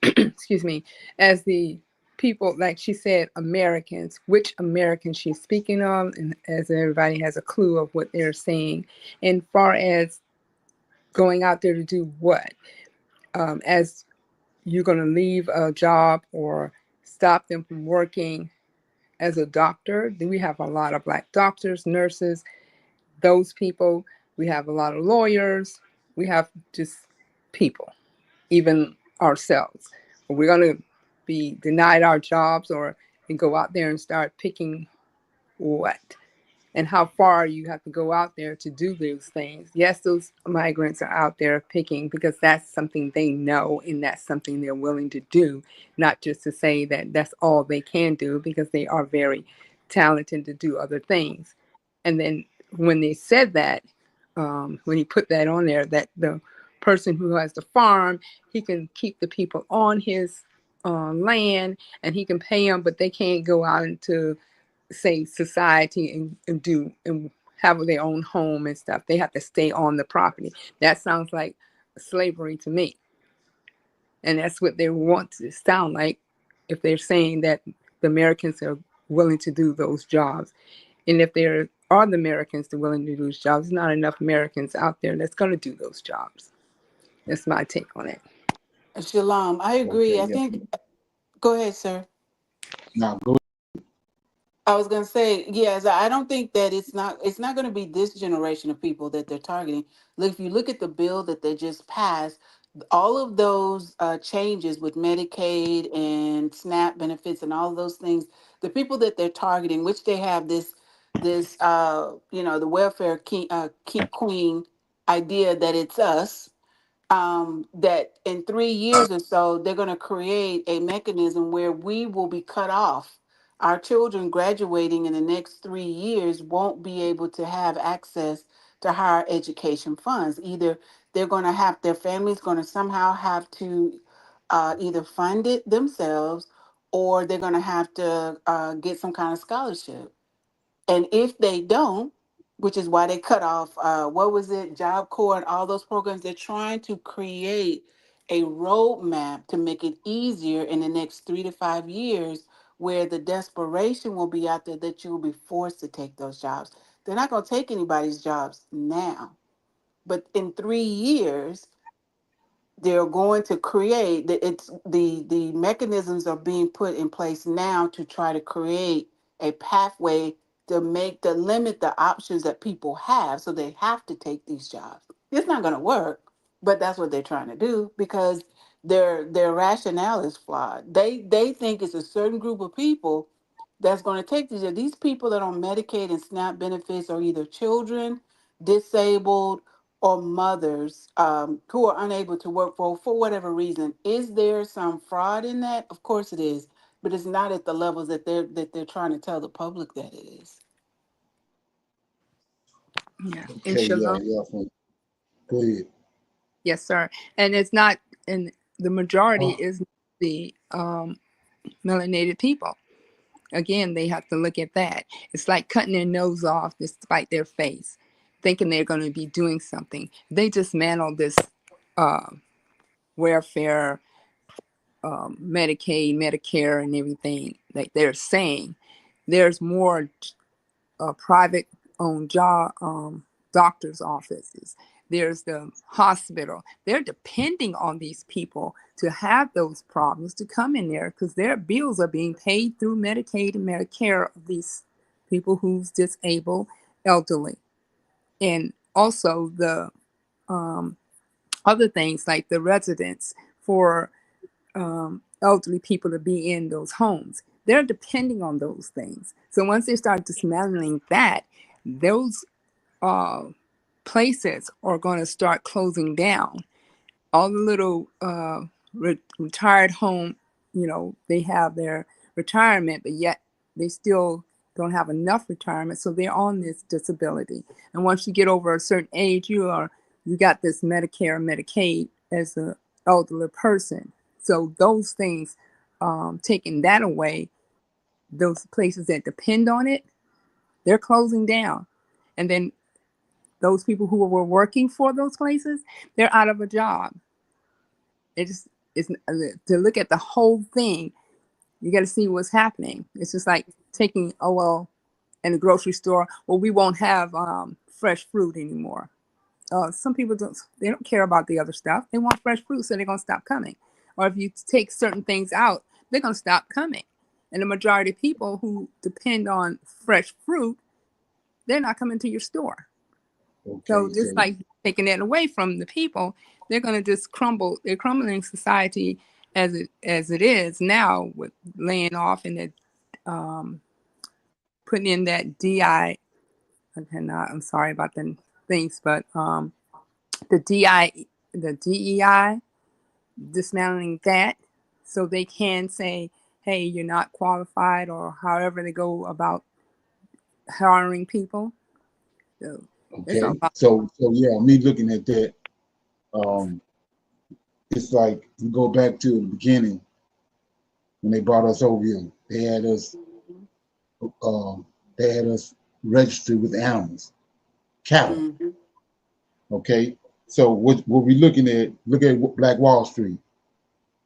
excuse me, as the people, like she said, Americans, which Americans she's speaking of, and as everybody has a clue of what they're saying. And far as going out there to do what, as you're going to leave a job or stop them from working as a doctor. We have a lot of Black doctors, nurses, those people. We have a lot of lawyers. We have just people, even ourselves. We're going to be denied our jobs or and go out there and start picking what? And how far you have to go out there to do those things. Yes, those migrants are out there picking because that's something they know and that's something they're willing to do, not just to say that that's all they can do, because they are very talented to do other things. And then when they said that, when he put that on there, that the person who has the farm, he can keep the people on his land and he can pay them, but they can't go out into, say, society and do and have their own home and stuff. They have to stay on the property. That sounds like slavery to me. And that's what they want to sound like if they're saying that the Americans are willing to do those jobs. And if there are the Americans that are willing to do those jobs, there's not enough Americans out there that's going to do those jobs. That's my take on it. Shalom, I agree. Okay, I yeah. think, go ahead, sir. Now go. I was going to say, yes, I don't think that it's not going to be this generation of people that they're targeting. Look, if you look at the bill that they just passed, all of those changes with Medicaid and SNAP benefits and all of those things, the people that they're targeting, which they have this the welfare queen idea that it's us, that in 3 years or so, they're going to create a mechanism where we will be cut off. Our children graduating in the next 3 years won't be able to have access to higher education funds. Either they're going to have, their family's going to somehow have to either fund it themselves, or they're going to have to get some kind of scholarship. And if they don't, which is why they cut off, what was it, Job Corps and all those programs, they're trying to create a roadmap to make it easier in the next 3 to 5 years, where the desperation will be out there that you will be forced to take those jobs. They're not going to take anybody's jobs now, but in 3 years, they're going to create the mechanisms are being put in place now to try to create a pathway to limit the options that people have, so they have to take these jobs. It's not going to work, but that's what they're trying to do because their rationale is flawed. They think it's a certain group of people that's going to take these jobs. These people that are on Medicaid and SNAP benefits are either children, disabled, or mothers who are unable to work for whatever reason. Is there some fraud in that? Of course it is, but it's not at the levels that they're trying to tell the public that it is. Yeah. And Okay, yeah, shalom. yeah. Go ahead. Yes, sir. And it's not, and the majority Oh, is the melanated people. Again, they have to look at that. It's like cutting their nose off despite their face, thinking they're going to be doing something. They dismantle this uh, welfare, Medicaid, Medicare, and everything. Like they're saying, there's more private owned job doctors' offices. There's the hospital. They're depending on these people to have those problems to come in there because their bills are being paid through Medicaid and Medicare of these people who's disabled, elderly, and also the other things like the residents for elderly people to be in those homes. They're depending on those things. So once they start dismantling that, those uh, places are going to start closing down. All the little retired home, they have their retirement, but yet they still don't have enough retirement, so they're on this disability. And once you get over a certain age, you got this Medicare and Medicaid as an elderly person. So those things, taking that away, those places that depend on it, they're closing down. And then those people who were working for those places, they're out of a job. It's to look at the whole thing, you got to see what's happening. It's just like taking, in the grocery store, we won't have fresh fruit anymore. Some people don't care about the other stuff. They want fresh fruit, so they're going to stop coming. Or if you take certain things out, they're going to stop coming. And the majority of people who depend on fresh fruit, they're not coming to your store. So Okay, just so like taking that away from the people, they're going to just crumble. They're crumbling society as it is now, with laying off and putting in that DI. I'm sorry about the things, but the DEI, dismantling that, so they can say, hey, you're not qualified, or however they go about hiring people. So it's a okay, lot. so yeah, me looking at that, um, it's like you go back to the beginning when they brought us over here. Um, they had us registered with animals, cattle. Mm-hmm. Okay, so what we looking at? Look at Black Wall Street.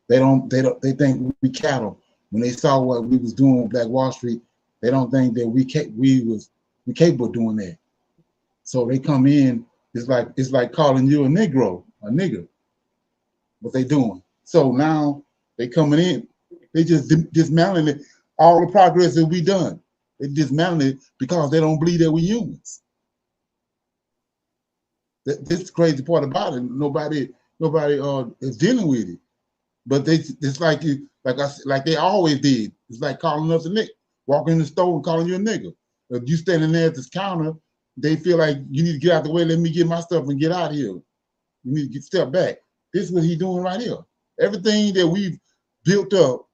They think we cattle. When they saw what we was doing with Black Wall Street, they don't think that we capable of doing that. So they come in. It's like calling you a Negro, a nigger. What they doing? So now they coming in. They just dismantling it. All the progress that we done, they dismantling it because they don't believe that we humans. This is the crazy part about it. Nobody is dealing with it. But it's like like they always did. It's like calling us a nigga. Walking in the store and calling you a nigga. If you standing there at this counter, they feel like you need to get out the way. Let me get my stuff and get out of here. You need to step back. This is what he's doing right here. Everything that we've built up,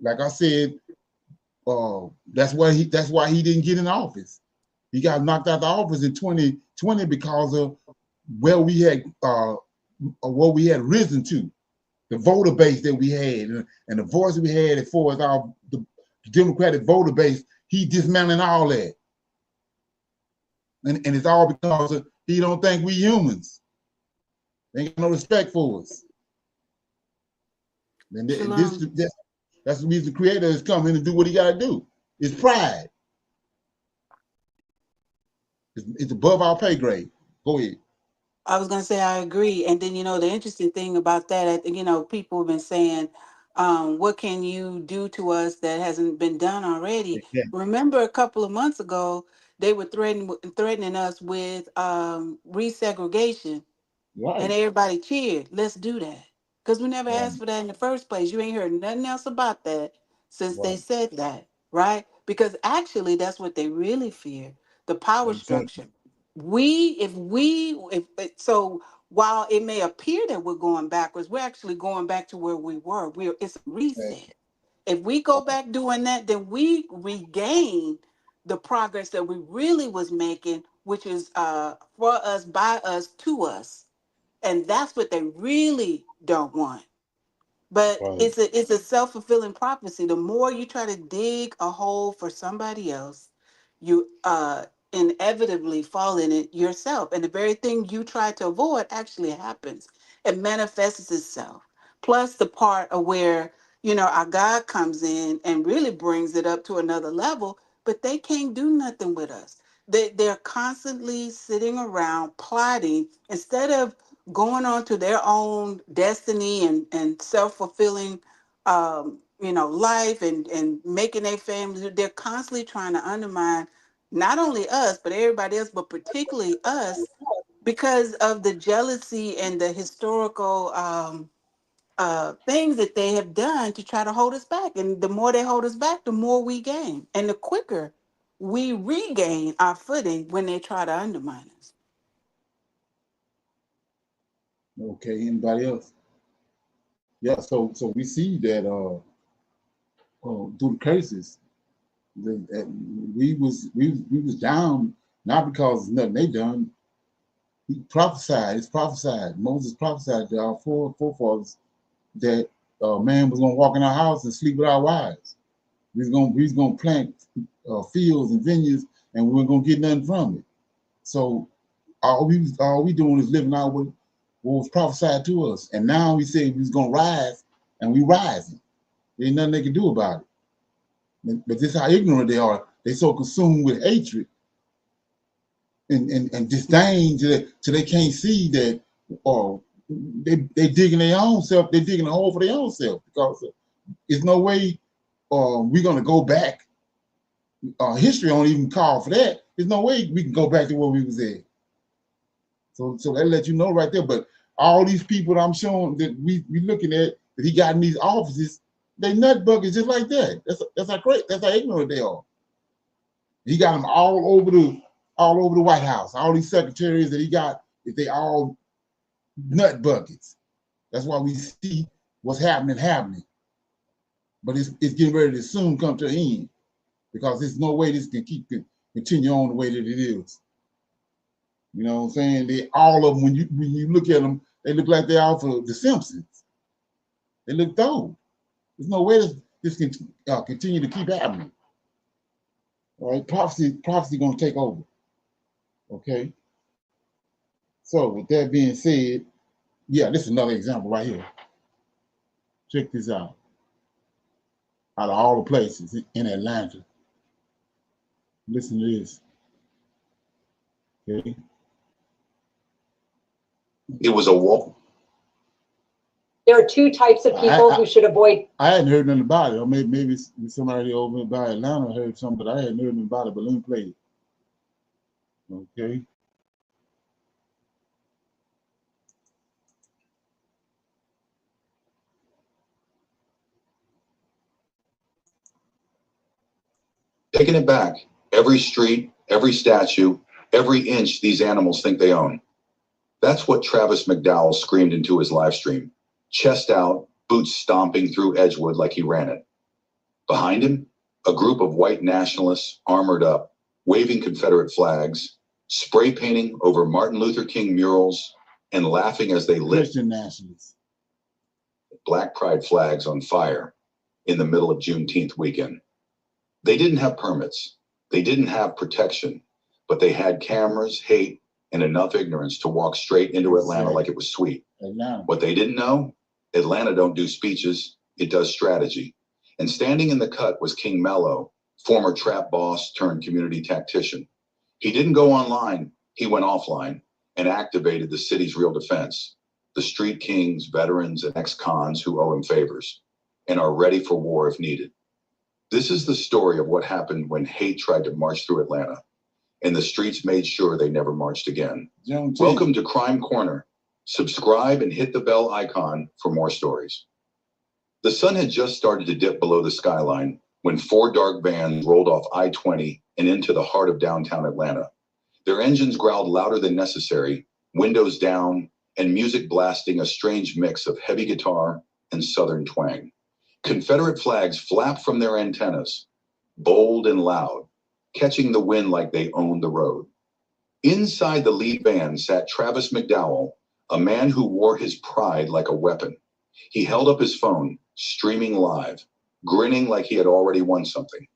like I said, that's why he didn't get in office. He got knocked out of office in 2020 because of where we had what we had risen to, the voter base that we had, and the voice we had as far as the Democratic voter base. He dismantling all that, and it's all because he don't think we humans. They ain't got no respect for us. And Shalom. that's the reason the creator is coming to do what he got to do. It's pride. It's above our pay grade. Go ahead. I was going to say I agree. And then, the interesting thing about that, I think, people have been saying, what can you do to us that hasn't been done already? Yeah, Remember a couple of months ago, they were threatening us with resegregation, and right, everybody cheered. Let's do that. Because we never right, asked for that in the first place. You ain't heard nothing else about that since they right. said that, right? Because actually, that's what they really fear, the power Exactly. structure. So while it may appear that we're going backwards, we're actually going back to where we were. It's a reset. If we go back doing that, then we regain the progress that we really was making, which is for us, by us, to us. And that's what they really don't want. But Right. it's a self-fulfilling prophecy. The more you try to dig a hole for somebody else, you inevitably fall in it yourself. And the very thing you try to avoid actually happens. It manifests itself. Plus the part of where, our God comes in and really brings it up to another level, but they can't do nothing with us. They're constantly sitting around plotting instead of going on to their own destiny and self-fulfilling life and making their family. They're constantly trying to undermine not only us but everybody else, but particularly us, because of the jealousy and the historical things that they have done to try to hold us back. And the more they hold us back, the more we gain, and the quicker we regain our footing when they try to undermine us. Okay. Anybody else? Yeah, so we see that through the cases, that we was down not because of nothing they done. He prophesied. It's prophesied. Moses prophesied to our forefathers that man was gonna walk in our house and sleep with our wives. We was gonna plant fields and vineyards, and we weren't gonna get nothing from it. So all we doing is living out what was prophesied to us. And now we say we was gonna rise, and we rising. There ain't nothing they can do about it. But this is how ignorant they are. They so consumed with hatred and disdain till they can't see that they digging their own self, they digging a hole for their own self, because there's no way we're gonna go back. History don't even call for that. There's no way we can go back to where we was at. So that let you know right there. But all these people that I'm showing that we looking at that he got in these offices, they nut buckets just like that. That's how great. That's how ignorant they are. He got them all over the White House. All these secretaries that he got, if they all nut buckets. That's why we see what's happening. But it's getting ready to soon come to an end, because there's no way this can continue on the way that it is. You know what I'm saying? They all of them, when you look at them, they look like they're out for The Simpsons. They look old. There's no way this can continue to keep happening. All right, prophecy going to take over. Okay. So with that being said, yeah, this is another example right here. Check this out. Out of all the places in Atlanta, listen to this. Okay. It was a wall. There are two types of people who should avoid. I hadn't heard nothing about it. Or maybe somebody over by Atlanta heard something, but I hadn't heard nothing about it. But let me play it. Okay. Taking it back, every street, every statue, every inch these animals think they own. That's what Travis McDowell screamed into his live stream, chest out, boots stomping through Edgewood like he ran it. Behind him, a group of white nationalists armored up, waving Confederate flags, spray painting over Martin Luther King murals, and laughing as they lit Christian nationalists. Black pride flags on fire in the middle of Juneteenth weekend. They didn't have permits. They didn't have protection, but they had cameras, hate, and enough ignorance to walk straight into Atlanta like it was sweet. Atlanta. What they didn't know, Atlanta don't do speeches, it does strategy. And standing in the cut was King Mello, former trap boss turned community tactician. He didn't go online, he went offline and activated the city's real defense, the street kings, veterans, and ex-cons who owe him favors and are ready for war if needed. This is the story of what happened when hate tried to march through Atlanta, and the streets made sure they never marched again. Welcome to Crime Corner. Subscribe and hit the bell icon for more stories. The sun had just started to dip below the skyline when 4 dark vans rolled off I-20 and into the heart of downtown Atlanta. Their engines growled louder than necessary, windows down, and music blasting a strange mix of heavy guitar and southern twang. Confederate flags flapped from their antennas, bold and loud, catching the wind like they owned the road. Inside the lead van sat Travis McDowell, a man who wore his pride like a weapon. He held up his phone, streaming live, grinning like he had already won something.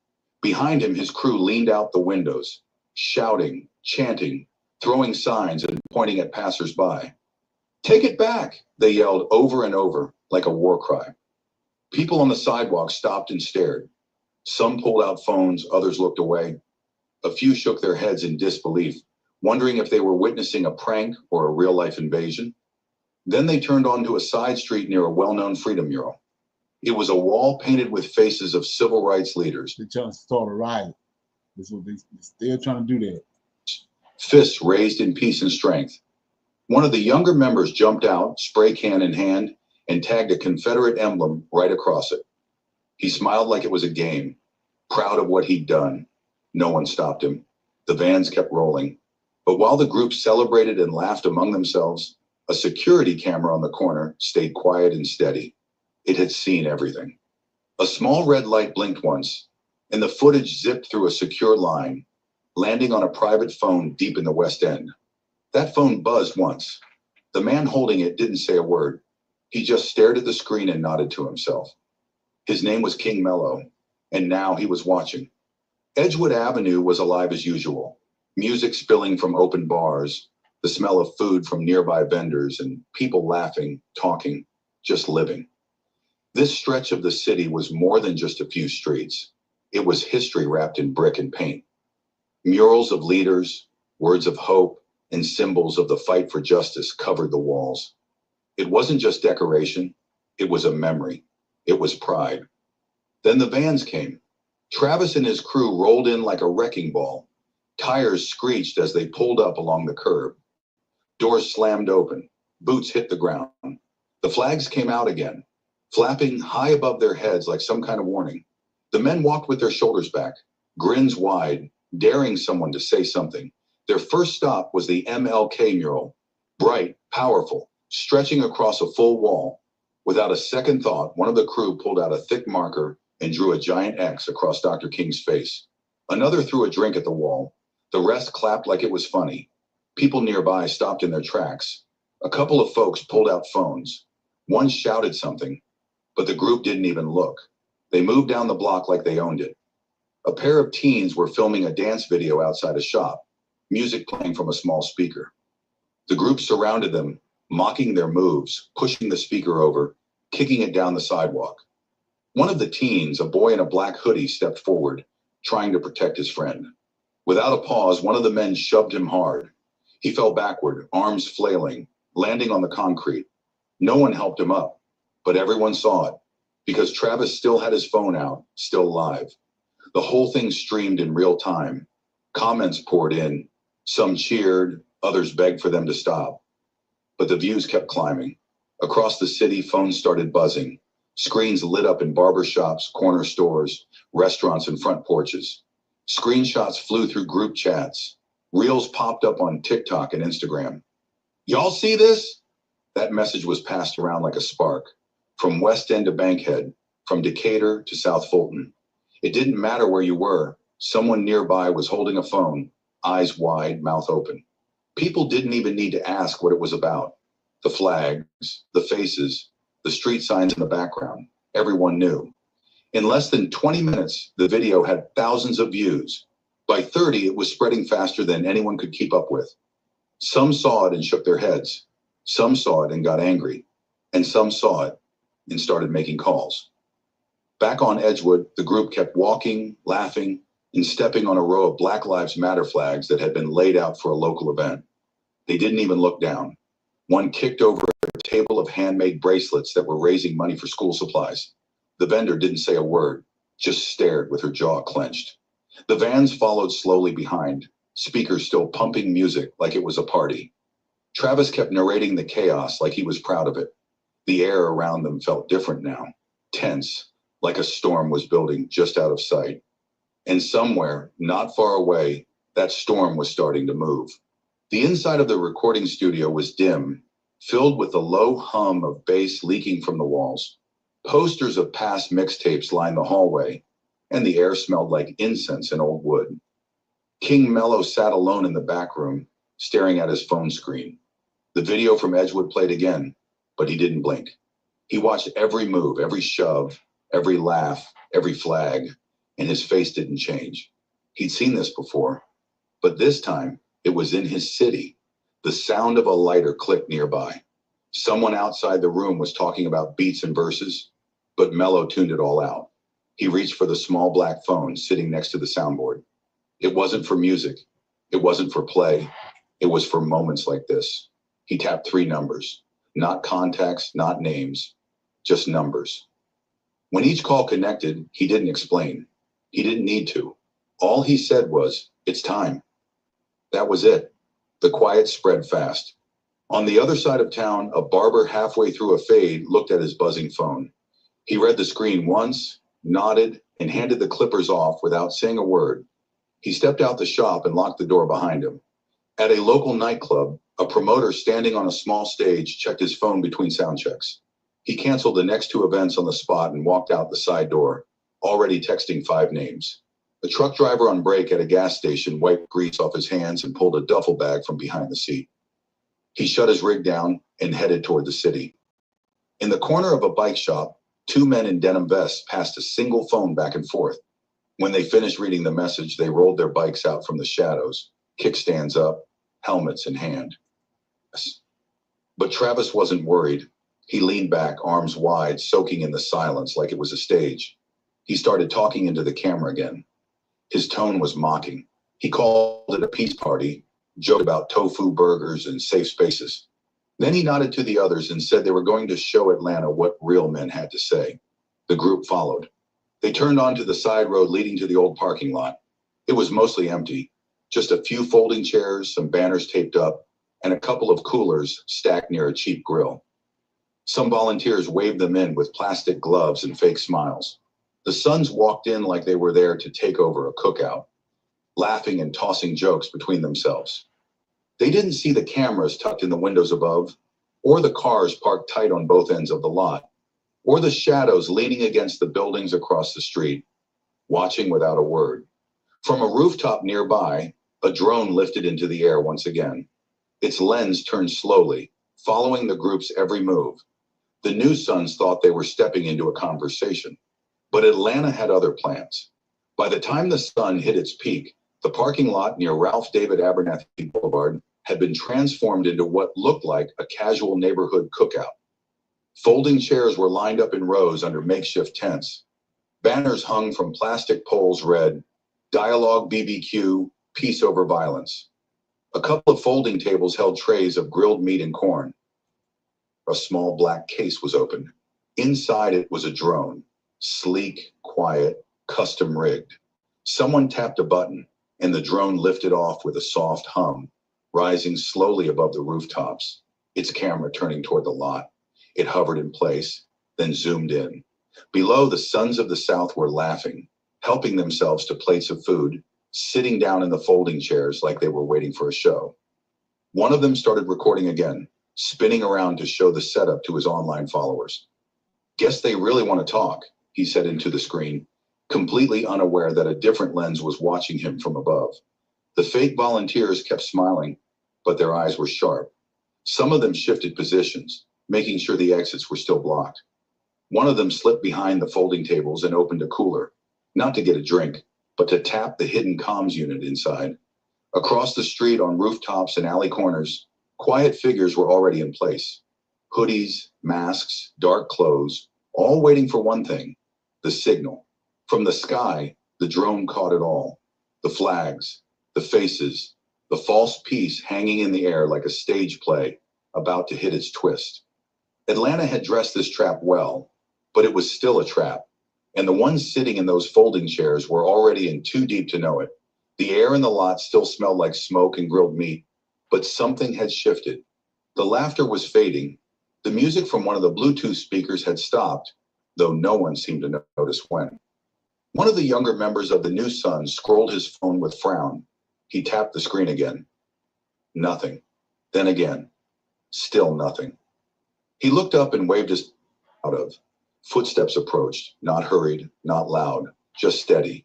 Behind him, his crew leaned out the windows, shouting, chanting, throwing signs and pointing at passersby. "Take it back," they yelled over and over like a war cry. People on the sidewalk stopped and stared. Some pulled out phones, others looked away. A few shook their heads in disbelief, wondering if they were witnessing a prank or a real-life invasion. Then they turned onto a side street near a well-known freedom mural. It was a wall painted with faces of civil rights leaders. They're trying to start a riot. That's what they're still trying to do that. Fists raised in peace and strength. One of the younger members jumped out, spray can in hand, and tagged a Confederate emblem right across it. He smiled like it was a game, proud of what he'd done. No one stopped him. The vans kept rolling. But while the group celebrated and laughed among themselves, a security camera on the corner stayed quiet and steady. It had seen everything. A small red light blinked once, and the footage zipped through a secure line, landing on a private phone deep in the West End. That phone buzzed once. The man holding it didn't say a word. He just stared at the screen and nodded to himself. His name was King Mello, and now he was watching. Edgewood Avenue was alive as usual. Music spilling from open bars, the smell of food from nearby vendors, and people laughing, talking, just living. This stretch of the city was more than just a few streets. It was history wrapped in brick and paint. Murals of leaders, words of hope, and symbols of the fight for justice covered the walls. It wasn't just decoration, it was a memory. It was pride. Then the vans came. Travis and his crew rolled in like a wrecking ball. Tires screeched as they pulled up along the curb. Doors slammed open. Boots hit the ground. The flags came out again, flapping high above their heads like some kind of warning. The men walked with their shoulders back, grins wide, daring someone to say something. Their first stop was the MLK mural, bright, powerful, stretching across a full wall. Without a second thought, one of the crew pulled out a thick marker and drew a giant X across Dr. King's face. Another threw a drink at the wall. The rest clapped like it was funny. People nearby stopped in their tracks. A couple of folks pulled out phones. One shouted something, but the group didn't even look. They moved down the block like they owned it. A pair of teens were filming a dance video outside a shop, music playing from a small speaker. The group surrounded them, mocking their moves, pushing the speaker over, kicking it down the sidewalk. One of the teens, a boy in a black hoodie, stepped forward, trying to protect his friend. Without a pause, one of the men shoved him hard. He fell backward, arms flailing, landing on the concrete. No one helped him up, but everyone saw it, because Travis still had his phone out, still live. The whole thing streamed in real time. Comments poured in. Some cheered, others begged for them to stop. But the views kept climbing. Across the city, phones started buzzing. Screens lit up in barber shops, corner stores, restaurants, and front porches. Screenshots flew through group chats. Reels popped up on TikTok and Instagram. Y'all see this? That message was passed around like a spark. From West End to Bankhead, from Decatur to South Fulton. It didn't matter where you were. Someone nearby was holding a phone, eyes wide, mouth open. People didn't even need to ask what it was about. The flags, the faces, the street signs in the background. Everyone knew. In less than 20 minutes, the video had thousands of views. By 30, it was spreading faster than anyone could keep up with. Some saw it and shook their heads. Some saw it and got angry. And some saw it and started making calls. Back on Edgewood, the group kept walking, laughing, and stepping on a row of Black Lives Matter flags that had been laid out for a local event. They didn't even look down. One kicked over a table of handmade bracelets that were raising money for school supplies. The vendor didn't say a word, just stared with her jaw clenched. The vans followed slowly behind, speakers still pumping music like it was a party. Travis kept narrating the chaos like he was proud of it. The air around them felt different now, tense, like a storm was building just out of sight. And somewhere, not far away, that storm was starting to move. The inside of the recording studio was dim, filled with the low hum of bass leaking from the walls. Posters of past mixtapes lined the hallway, and the air smelled like incense and old wood. King Mello sat alone in the back room, staring at his phone screen. The video from Edgewood played again, but he didn't blink. He watched every move, every shove, every laugh, every flag, and his face didn't change. He'd seen this before, but this time it was in his city. The sound of a lighter clicked nearby. Someone outside the room was talking about beats and verses, but Mello tuned it all out. He reached for the small black phone sitting next to the soundboard. It wasn't for music. It wasn't for play. It was for moments like this. He tapped 3 numbers, not contacts, not names, just numbers. When each call connected, he didn't explain. He didn't need to. All he said was, "It's time." That was it. The quiet spread fast. On the other side of town, a barber halfway through a fade looked at his buzzing phone. He read the screen once, nodded, and handed the clippers off without saying a word. He stepped out the shop and locked the door behind him. At a local nightclub, a promoter standing on a small stage checked his phone between sound checks. He canceled the next two events on the spot and walked out the side door, already texting 5 names. The truck driver on break at a gas station wiped grease off his hands and pulled a duffel bag from behind the seat. He shut his rig down and headed toward the city. In the corner of a bike shop, 2 men in denim vests passed a single phone back and forth. When they finished reading the message, they rolled their bikes out from the shadows, kickstands up, helmets in hand. But Travis wasn't worried. He leaned back, arms wide, soaking in the silence like it was a stage. He started talking into the camera again. His tone was mocking. He called it a peace party, joked about tofu burgers and safe spaces. Then he nodded to the others and said they were going to show Atlanta what real men had to say. The group followed. They turned onto the side road leading to the old parking lot. It was mostly empty, just a few folding chairs, some banners taped up, and a couple of coolers stacked near a cheap grill. Some volunteers waved them in with plastic gloves and fake smiles. The sons walked in like they were there to take over a cookout, laughing and tossing jokes between themselves. They didn't see the cameras tucked in the windows above, or the cars parked tight on both ends of the lot, or the shadows leaning against the buildings across the street, watching without a word. From a rooftop nearby, a drone lifted into the air once again. Its lens turned slowly, following the group's every move. The new sons thought they were stepping into a conversation, but Atlanta had other plans. By the time the sun hit its peak, the parking lot near Ralph David Abernathy Boulevard had been transformed into what looked like a casual neighborhood cookout. Folding chairs were lined up in rows under makeshift tents. Banners hung from plastic poles read, "Dialogue BBQ, Peace over Violence." A couple of folding tables held trays of grilled meat and corn. A small black case was open. Inside it was a drone, sleek, quiet, custom rigged. Someone tapped a button, and the drone lifted off with a soft hum, rising slowly above the rooftops, its camera turning toward the lot. It hovered in place, then zoomed in. Below, the sons of the South were laughing, helping themselves to plates of food, sitting down in the folding chairs like they were waiting for a show. One of them started recording again, spinning around to show the setup to his online followers. "Guess they really want to talk," he said into the screen, completely unaware that a different lens was watching him from above. The fake volunteers kept smiling, but their eyes were sharp. Some of them shifted positions, making sure the exits were still blocked. One of them slipped behind the folding tables and opened a cooler, not to get a drink, but to tap the hidden comms unit inside. Across the street, on rooftops and alley corners, quiet figures were already in place. Hoodies, masks, dark clothes, all waiting for one thing, the signal. From the sky, the drone caught it all. The flags, the faces, the false peace hanging in the air like a stage play about to hit its twist. Atlanta had dressed this trap well, but it was still a trap. And the ones sitting in those folding chairs were already in too deep to know it. The air in the lot still smelled like smoke and grilled meat, but something had shifted. The laughter was fading. The music from one of the Bluetooth speakers had stopped, though no one seemed to notice when. One of the younger members of the new Sons scrolled his phone with frown. He tapped the screen again. Nothing. Then again. Still nothing. He looked up and waved his out of. Footsteps approached, not hurried, not loud, just steady.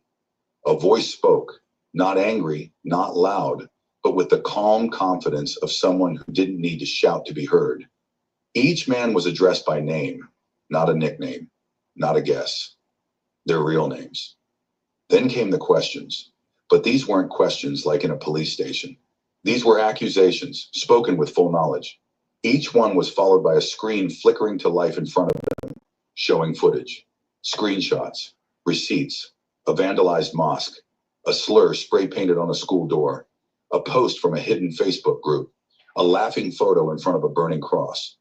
A voice spoke, not angry, not loud, but with the calm confidence of someone who didn't need to shout to be heard. Each man was addressed by name, not a nickname, not a guess. Their real names. Then came the questions, but these weren't questions like in a police station. These were accusations, spoken with full knowledge. Each one was followed by a screen flickering to life in front of them, showing footage, screenshots, receipts, a vandalized mosque, a slur spray painted on a school door, a post from a hidden Facebook group, a laughing photo in front of a burning cross.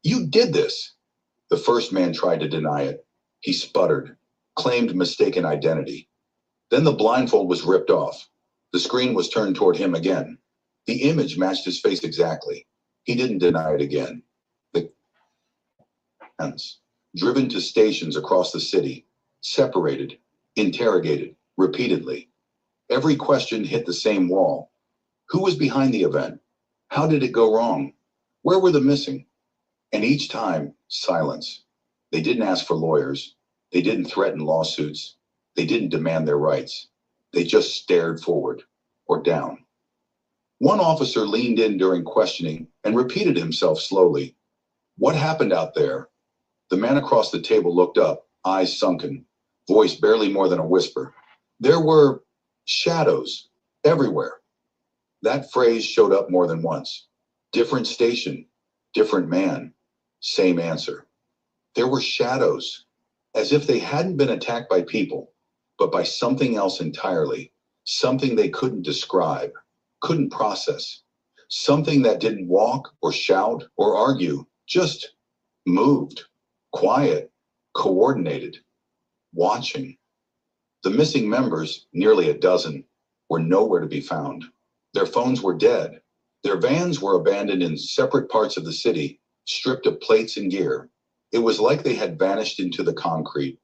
"You did this!" The first man tried to deny it. He sputtered, claimed mistaken identity. Then the blindfold was ripped off. The screen was turned toward him again. The image matched his face exactly. He didn't deny it again. The hands, driven to stations across the city, separated, interrogated, repeatedly. Every question hit the same wall. Who was behind the event? How did it go wrong? Where were the missing? And each time, silence. They didn't ask for lawyers. They didn't threaten lawsuits. They didn't demand their rights. They just stared forward or down. One officer leaned in during questioning and repeated himself slowly. What happened out there? The man across the table looked up, eyes sunken, voice barely more than a whisper. There were shadows everywhere. That phrase showed up more than once. Different station, different man, same answer. There were shadows, as if they hadn't been attacked by people, but by something else entirely, something they couldn't describe, couldn't process, something that didn't walk or shout or argue, just moved, quiet, coordinated, watching. The missing members, nearly a dozen, were nowhere to be found. Their phones were dead. Their vans were abandoned in separate parts of the city, stripped of plates and gear. It was like they had vanished into the concrete.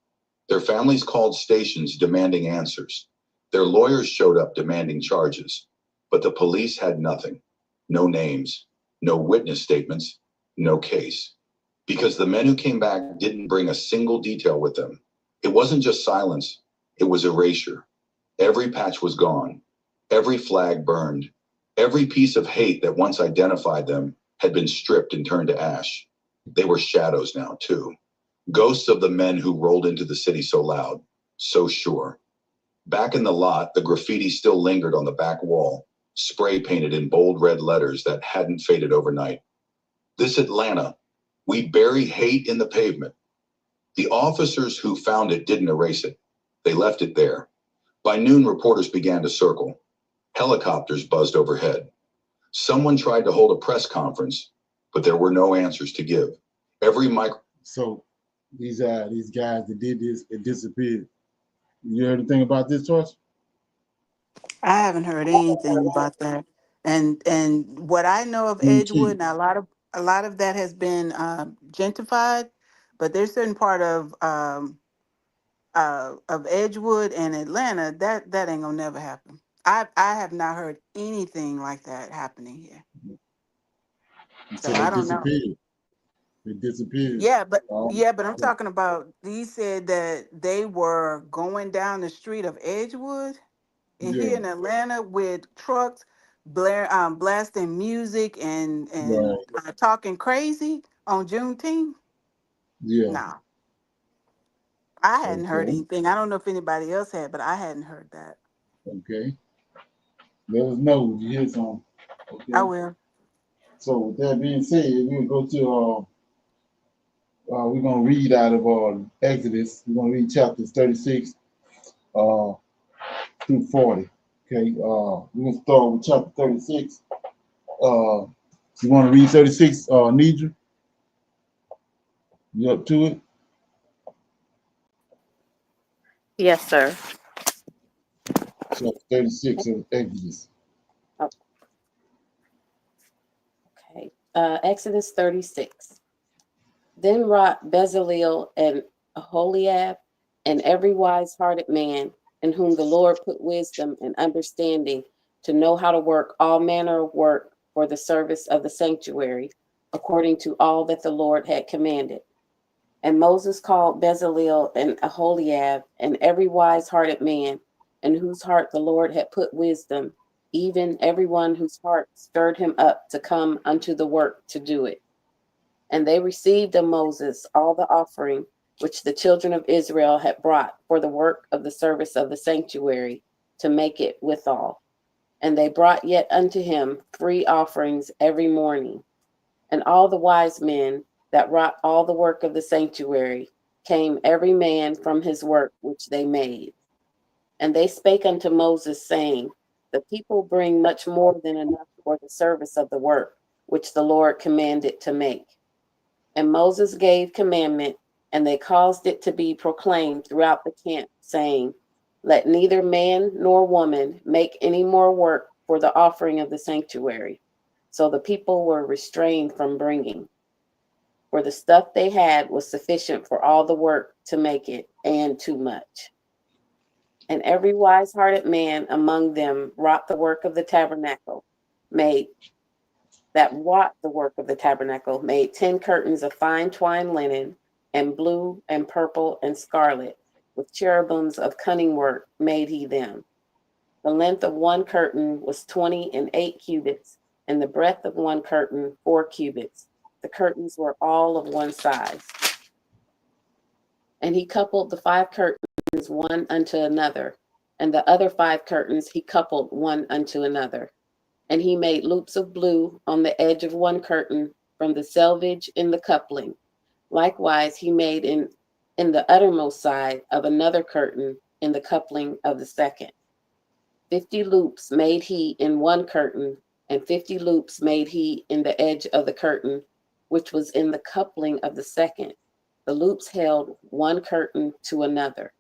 Their families called stations demanding answers. Their lawyers showed up demanding charges. But the police had nothing. No names, no witness statements, no case. Because the men who came back didn't bring a single detail with them. It wasn't just silence, it was erasure. Every patch was gone. Every flag burned. Every piece of hate that once identified them had been stripped and turned to ash. They were shadows now, too. Ghosts of the men who rolled into the city so loud, so sure. Back in the lot, the graffiti still lingered on the back wall, spray painted in bold red letters that hadn't faded overnight. This Atlanta, we bury hate in the pavement. The officers who found it didn't erase it. They left it there. By noon, reporters began to circle. Helicopters buzzed overhead. Someone tried to hold a press conference, but there were no answers to give. So these guys that did this, it disappeared. You heard anything about this, Torch? I haven't heard anything about that. And what I know of Juneteenth. Edgewood, now a lot of that has been gentrified, but there's certain part of Edgewood and Atlanta that ain't gonna never happen. I have not heard anything like that happening here, So so they I don't know. disappeared. They disappeared. Yeah, but I'm talking about. He said that they were going down the street of Edgewood and Yeah, here in Atlanta with trucks blasting music and right. talking crazy on Juneteenth. Yeah. No, I hadn't heard Okay. anything. I don't know if anybody else had, but I hadn't heard that. Okay. Let us know if you hear something. I Okay. will. So with that being said, we'll go to we're gonna read out of Exodus. We're gonna read chapters 36 uh through 40. Okay. We're gonna start with chapter 36. You want to read 36, Nidra? You up to it? Yes, sir. Chapter 36 of Exodus. Okay. Exodus 36. Then wrought Bezaleel and Aholiab and every wise-hearted man in whom the Lord put wisdom and understanding to know how to work all manner of work for the service of the sanctuary, according to all that the Lord had commanded. And Moses called Bezaleel and Aholiab and every wise-hearted man in whose heart the Lord had put wisdom, even everyone whose heart stirred him up to come unto the work to do it. And they received of Moses all the offering which the children of Israel had brought for the work of the service of the sanctuary, to make it withal. And they brought yet unto him free offerings every morning. And all the wise men that wrought all the work of the sanctuary came every man from his work which they made. And they spake unto Moses, saying, the people bring much more than enough for the service of the work which the Lord commanded to make. And Moses gave commandment, and they caused it to be proclaimed throughout the camp, saying, let neither man nor woman make any more work for the offering of the sanctuary. So the people were restrained from bringing, for the stuff they had was sufficient for all the work to make it, and too much. And every wise-hearted man among them wrought the work of the tabernacle, made that wrought the work of the tabernacle made 10 curtains of fine twined linen, and blue and purple and scarlet, with cherubims of cunning work made he them. The length of one curtain was 20 and 8 cubits, and the breadth of one curtain 4 cubits. The curtains were all of one size. And he coupled the 5 curtains one unto another, and the other 5 curtains he coupled one unto another. And he made loops of blue on the edge of one curtain from the selvage in the coupling. Likewise he made in the uttermost side of another curtain in the coupling of the second. 50 loops made he in one curtain, and 50 loops made he in the edge of the curtain, which was in the coupling of the second. The loops held one curtain to another.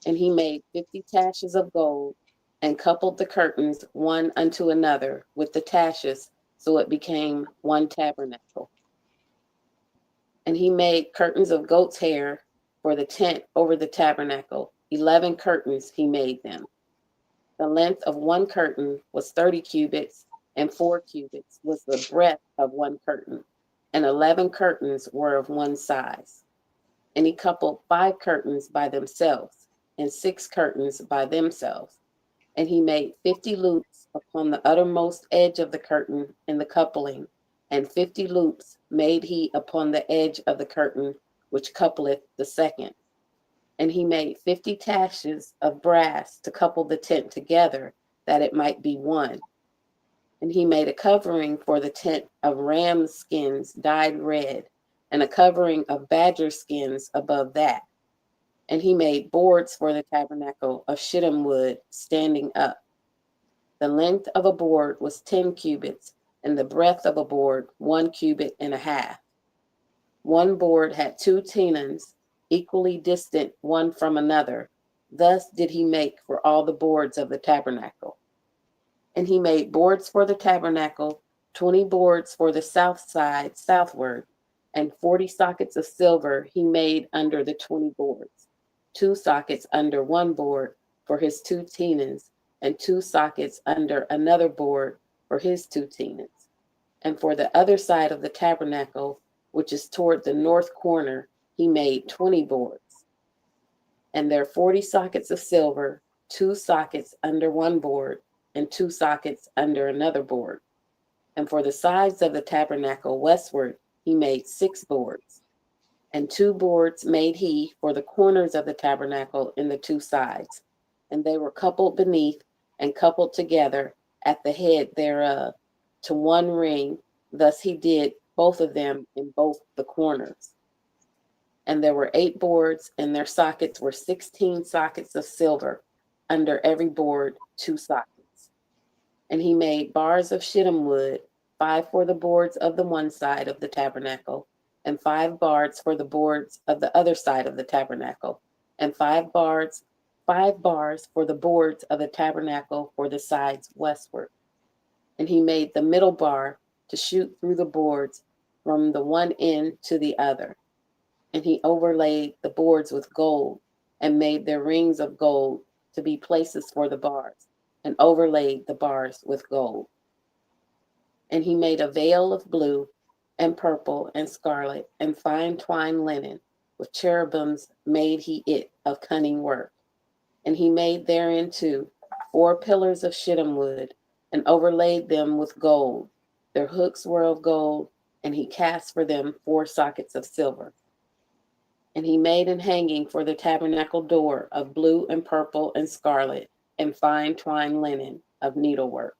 And he made 50 taches of gold, and coupled the curtains one unto another with the taches, so it became one tabernacle. And he made curtains of goat's hair for the tent over the tabernacle. 11 curtains he made them. The length of one curtain was 30 cubits, and 4 cubits was the breadth of one curtain, and 11 curtains were of one size. And he coupled 5 curtains by themselves, and 6 curtains by themselves. And he made 50 loops upon the uttermost edge of the curtain in the coupling, and 50 loops made he upon the edge of the curtain which coupleth the second. And he made 50 taches of brass to couple the tent together, that it might be one. And he made a covering for the tent of ram skins dyed red, and a covering of badger skins above that. And he made boards for the tabernacle of shittim wood standing up. The length of a board was 10 cubits, and the breadth of a board 1 cubit and a half. One board had 2 tenons, equally distant one from another. Thus did he make for all the boards of the tabernacle. And he made boards for the tabernacle, 20 boards for the south side southward, and 40 sockets of silver he made under the 20 boards. 2 sockets under one board for his 2 tenons, and 2 sockets under another board for his 2 tenons. And for the other side of the tabernacle, which is toward the north corner, he made 20 boards. And there 40 sockets of silver, 2 sockets under one board, and 2 sockets under another board. And for the sides of the tabernacle westward, he made 6 boards. And 2 boards made he for the corners of the tabernacle in the 2 sides. And they were coupled beneath and coupled together at the head thereof to one ring. Thus he did both of them in both the corners. And there were 8 boards, and their sockets were 16 sockets of silver, under every board 2 sockets. And he made bars of shittim wood, 5 for the boards of the one side of the tabernacle, and 5 bars for the boards of the other side of the tabernacle, and 5 bars for the boards of the tabernacle for the sides westward. And he made the middle bar to shoot through the boards from the one end to the other. And he overlaid the boards with gold, and made their rings of gold to be places for the bars, and overlaid the bars with gold. And he made a veil of blue and purple and scarlet and fine twined linen, with cherubims made he it of cunning work. And he made therein too 4 pillars of shittim wood, and overlaid them with gold. Their hooks were of gold, and he cast for them 4 sockets of silver. And he made an hanging for the tabernacle door of blue and purple and scarlet and fine twined linen of needlework,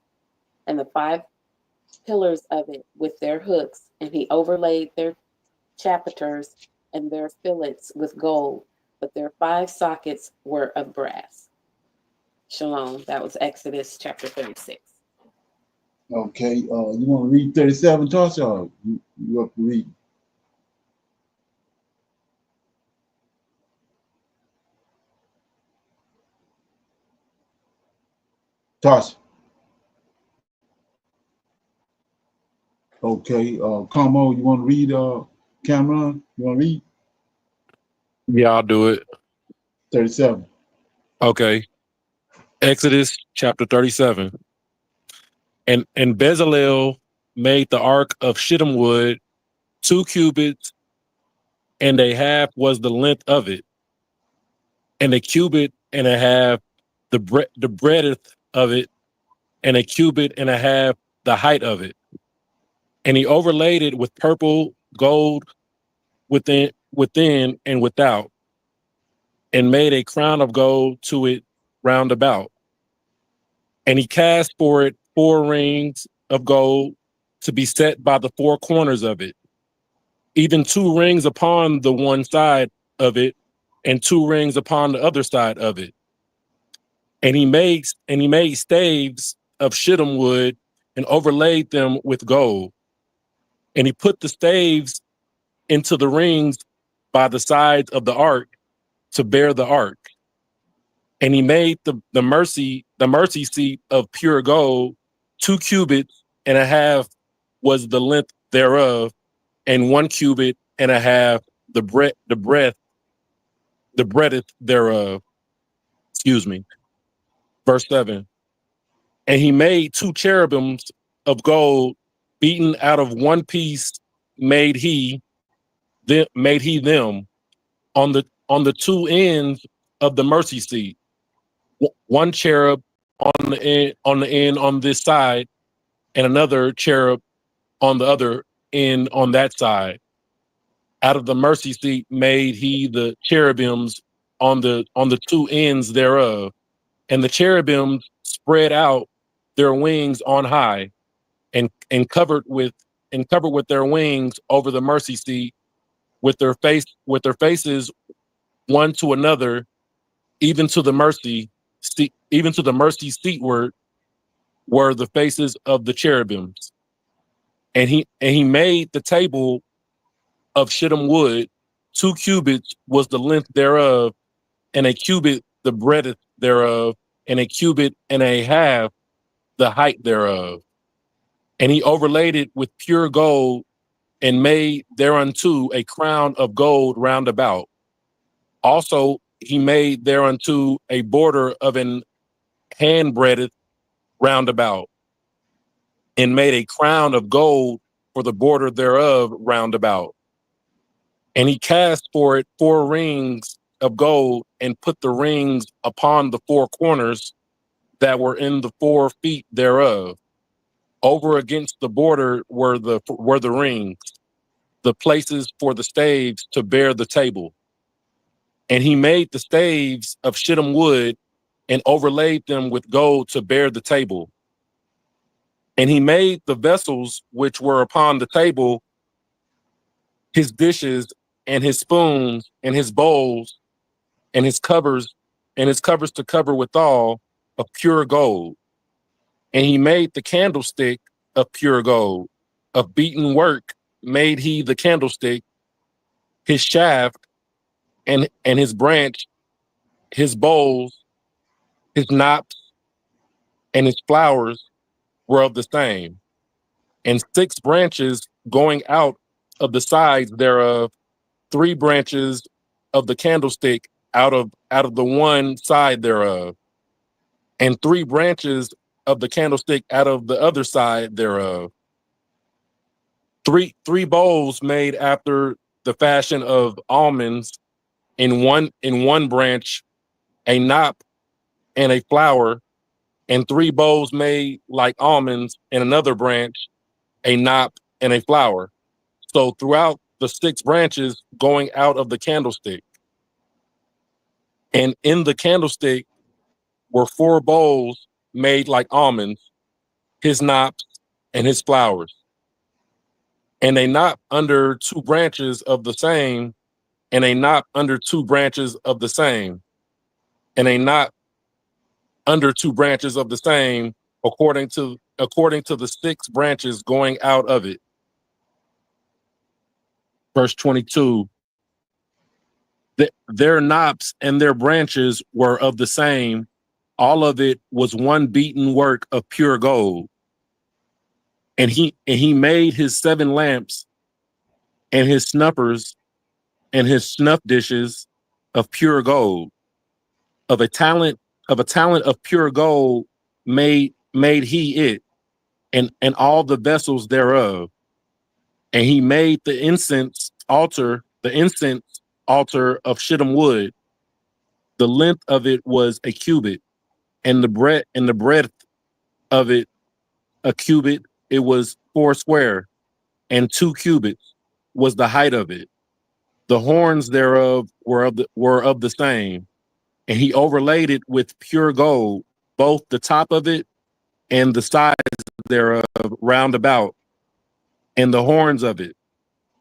and the 5 pillars of it with their hooks, and he overlaid their chapiters and their fillets with gold, but their 5 sockets were of brass. Shalom. That was Exodus chapter 36. Okay, you want to read 37, Tasha, or you have to read? Tasha. Okay, Como, you want to read, Cameron, you want to read? Yeah, I'll do it. 37. Okay. Exodus chapter 37. And Bezalel made the ark of shittim wood. 2 cubits and a half was the length of it, and a cubit and a half the breadth of it, and a cubit and a half the height of it. And he overlaid it with purple gold within and without, and made a crown of gold to it round about. And he cast for it 4 rings of gold to be set by the 4 corners of it, even 2 rings upon the one side of it, and 2 rings upon the other side of it. And he made staves of shittim wood and overlaid them with gold. And he put the staves into the rings by the sides of the ark to bear the ark. And he made the mercy seat of pure gold. 2 cubits and a half was the length thereof, and 1 cubit and a half the breadth thereof. Excuse me. Verse 7. And he made 2 cherubims of gold, beaten out of one piece. Made he them on the 2 ends of the mercy seat. One cherub on the end on this side, and another cherub on the other end on that side. Out of the mercy seat made he the cherubims on the 2 ends thereof, and the cherubims spread out their wings on high, and covered with their wings over the mercy seat, with their faces one to another, even to the mercy seatward were the faces of the cherubims. And he made the table of shittim wood. 2 cubits was the length thereof, and a cubit the breadth thereof, and a cubit and a half the height thereof. And he overlaid it with pure gold, and made thereunto a crown of gold round about. Also he made thereunto a border of an handbreadth round about, and made a crown of gold for the border thereof round about. And he cast for it 4 rings of gold, and put the rings upon the 4 corners that were in the 4 feet thereof. Over against the border were the rings, the places for the staves to bear the table. And he made the staves of shittim wood, and overlaid them with gold to bear the table. And he made the vessels which were upon the table, his dishes, and his spoons, and his bowls, and his covers to cover withal, of pure gold. And he made the candlestick of pure gold. Of beaten work made he the candlestick, his shaft, and his branch, his bowls, his knops, and his flowers were of the same. And 6 branches going out of the sides thereof, 3 branches of the candlestick out of the one side thereof, and 3 branches of the candlestick out of the other side thereof. Three bowls made after the fashion of almonds, in one branch a knop and a flower, and 3 bowls made like almonds in another branch, a knop and a flower. So throughout the 6 branches going out of the candlestick. And in the candlestick were 4 bowls made like almonds, his knops and his flowers. And a knot under 2 branches of the same, and a knot under 2 branches of the same, and a knot under 2 branches of the same, according to the 6 branches going out of it. Verse 22. Their knops and their branches were of the same. All of it was one beaten work of pure gold. And he made his 7 lamps, and his snuffers, and his snuff dishes of pure gold. Of a talent of pure gold made he it. and all the vessels thereof. And he made the incense altar of shittim wood. The length of it was a cubit, and the breadth of it a cubit. It was 4 square, and 2 cubits was the height of it. The horns thereof were of the same, and he overlaid it with pure gold, both the top of it and the sides thereof round about, and the horns of it.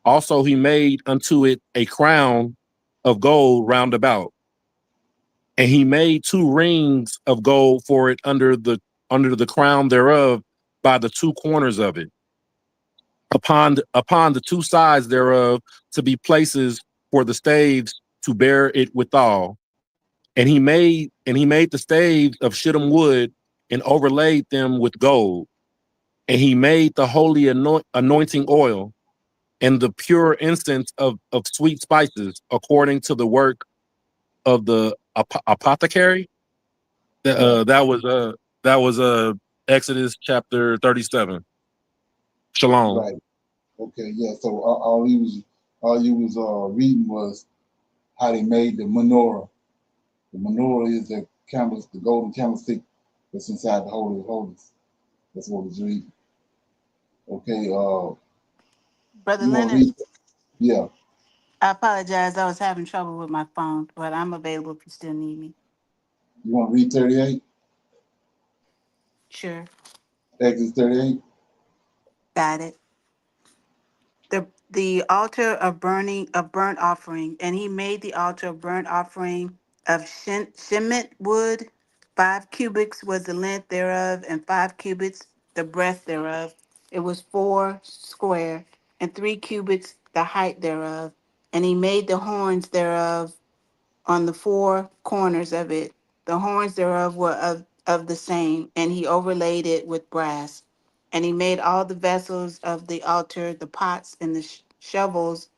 Also he made unto it a crown of gold round about, and he made 2 rings of gold for it under the crown thereof by the 2 corners of it, upon the 2 sides thereof, to be places for the staves to bear it withal. And he made the staves of shittim wood and overlaid them with gold. And he made the holy anointing oil and the pure incense of sweet spices according to the work of the apothecary. That was Exodus chapter 37. Shalom. Right. Okay. Yeah. So all you was reading was how they made the menorah. The menorah is the golden candlestick that's inside the Holy of Holies. That's what it's reading. Okay. Brother You want to Leonard, read? Yeah. I apologize. I was having trouble with my phone, but I'm available if you still need me. You want to read 38? Sure. Exodus 38. Got it. The altar of burnt offering, and he made the altar of burnt offering of shemet wood. 5 cubits was the length thereof, and 5 cubits the breadth thereof. It was 4 square, and 3 cubits the height thereof. And he made the horns thereof on the 4 corners of it. The horns thereof were of the same, and he overlaid it with brass. And he made all the vessels of the altar, the pots and the shovels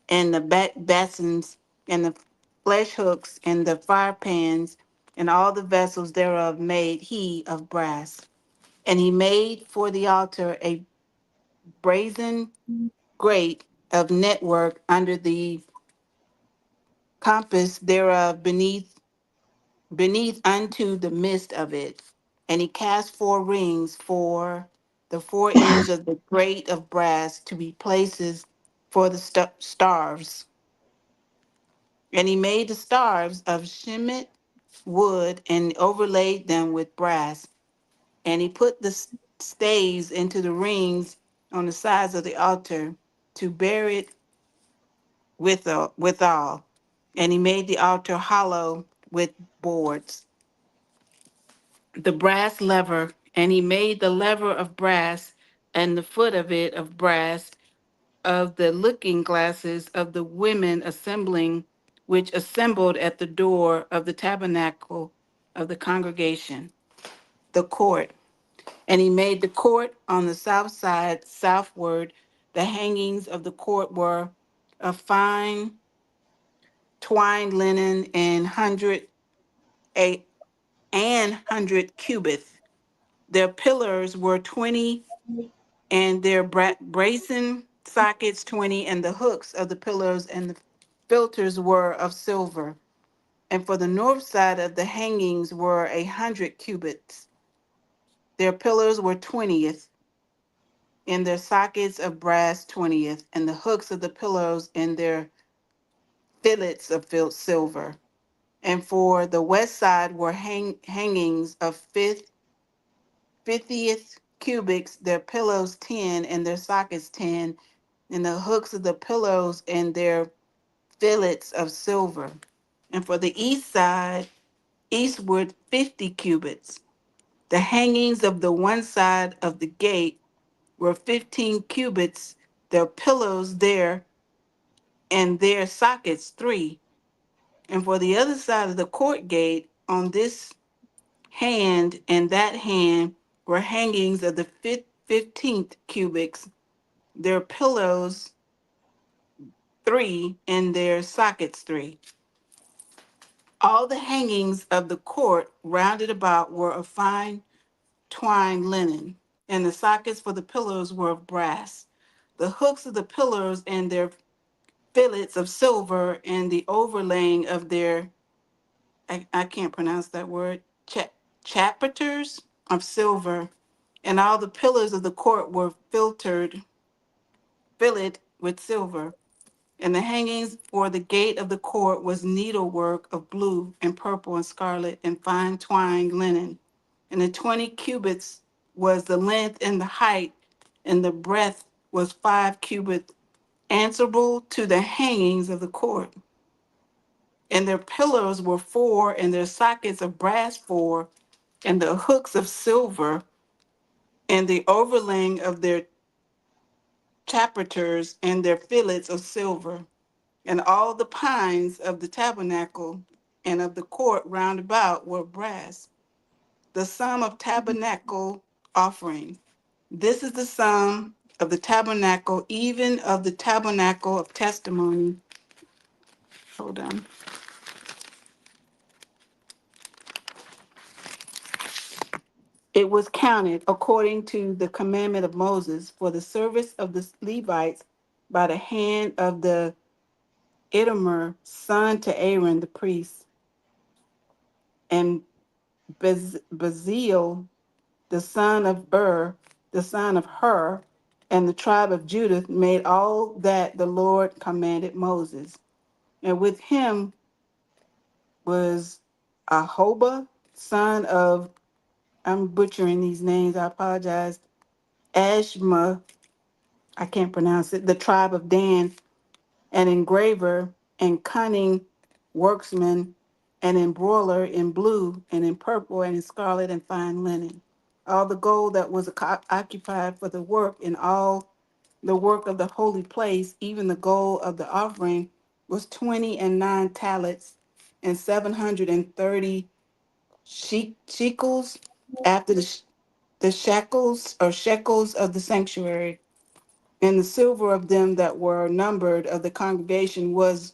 and the basins and the flesh hooks and the fire pans, and all the vessels thereof made he of brass. And he made for the altar a brazen grate of network under the compass thereof beneath unto the midst of it. And he cast 4 rings for the 4 ends of the grate of brass to be places for the staves. And he made the staves of shemet wood and overlaid them with brass. And he put the staves into the rings on the sides of the altar to bear it withal. And he made the altar hollow with boards. The brass lever, and he made the lever of brass, and the foot of it of brass, of the looking glasses of the women assembling, which assembled at the door of the tabernacle of the congregation, the court. And he made the court on the south side southward. The hangings of the court were of fine twined linen and 100 cubits. Their pillars were 20, and their brazen sockets 20, and the hooks of the pillars and the filters were of silver. And for the north side of the hangings were 100 cubits. Their pillars were 20th, and their sockets of brass 20th, and the hooks of the pillars and their fillets of silver. And for the west side were hangings of 50th cubits, their pillows 10, and their sockets 10, and the hooks of the pillows and their fillets of silver. And for the east side, eastward 50 cubits. The hangings of the one side of the gate were 15 cubits, their pillows there, and their sockets 3. And for the other side of the court gate, on this hand and that hand, were hangings of the 15th cubits, their pillows 3, and their sockets 3. All the hangings of the court rounded about were of fine twined linen, and the sockets for the pillars were of brass. The hooks of the pillars and their fillets of silver, and the overlaying of their, I can't pronounce that word, chapiters of silver, and all the pillars of the court were filled with silver. And the hangings for the gate of the court was needlework of blue and purple and scarlet and fine twined linen. And the 20 cubits was the length and the height, and the breadth was 5 cubits, answerable to the hangings of the court. And their pillars were four, and their sockets of brass four, and the hooks of silver, and the overlaying of their chapiters and their fillets of silver. And all the pines of the tabernacle and of the court round about were brass. The sum of tabernacle offering. This is the sum of the tabernacle, even of the tabernacle of testimony. Hold on. It was counted according to the commandment of Moses for the service of the Levites by the hand of the Ithamar, son to Aaron the priest, and Bezalel, the son of the son of Hur, and the tribe of Judah made all that the Lord commanded Moses. And with him was Ahoba, son of, I'm butchering these names, I apologize, Ashma, I can't pronounce it, the tribe of Dan, an engraver and cunning worksman, an embroiler in blue and in purple and in scarlet and fine linen. All the gold that was occupied for the work and all the work of the holy place, even the gold of the offering, was 29 talents and 730 shekels after the shekels of the sanctuary. And the silver of them that were numbered of the congregation was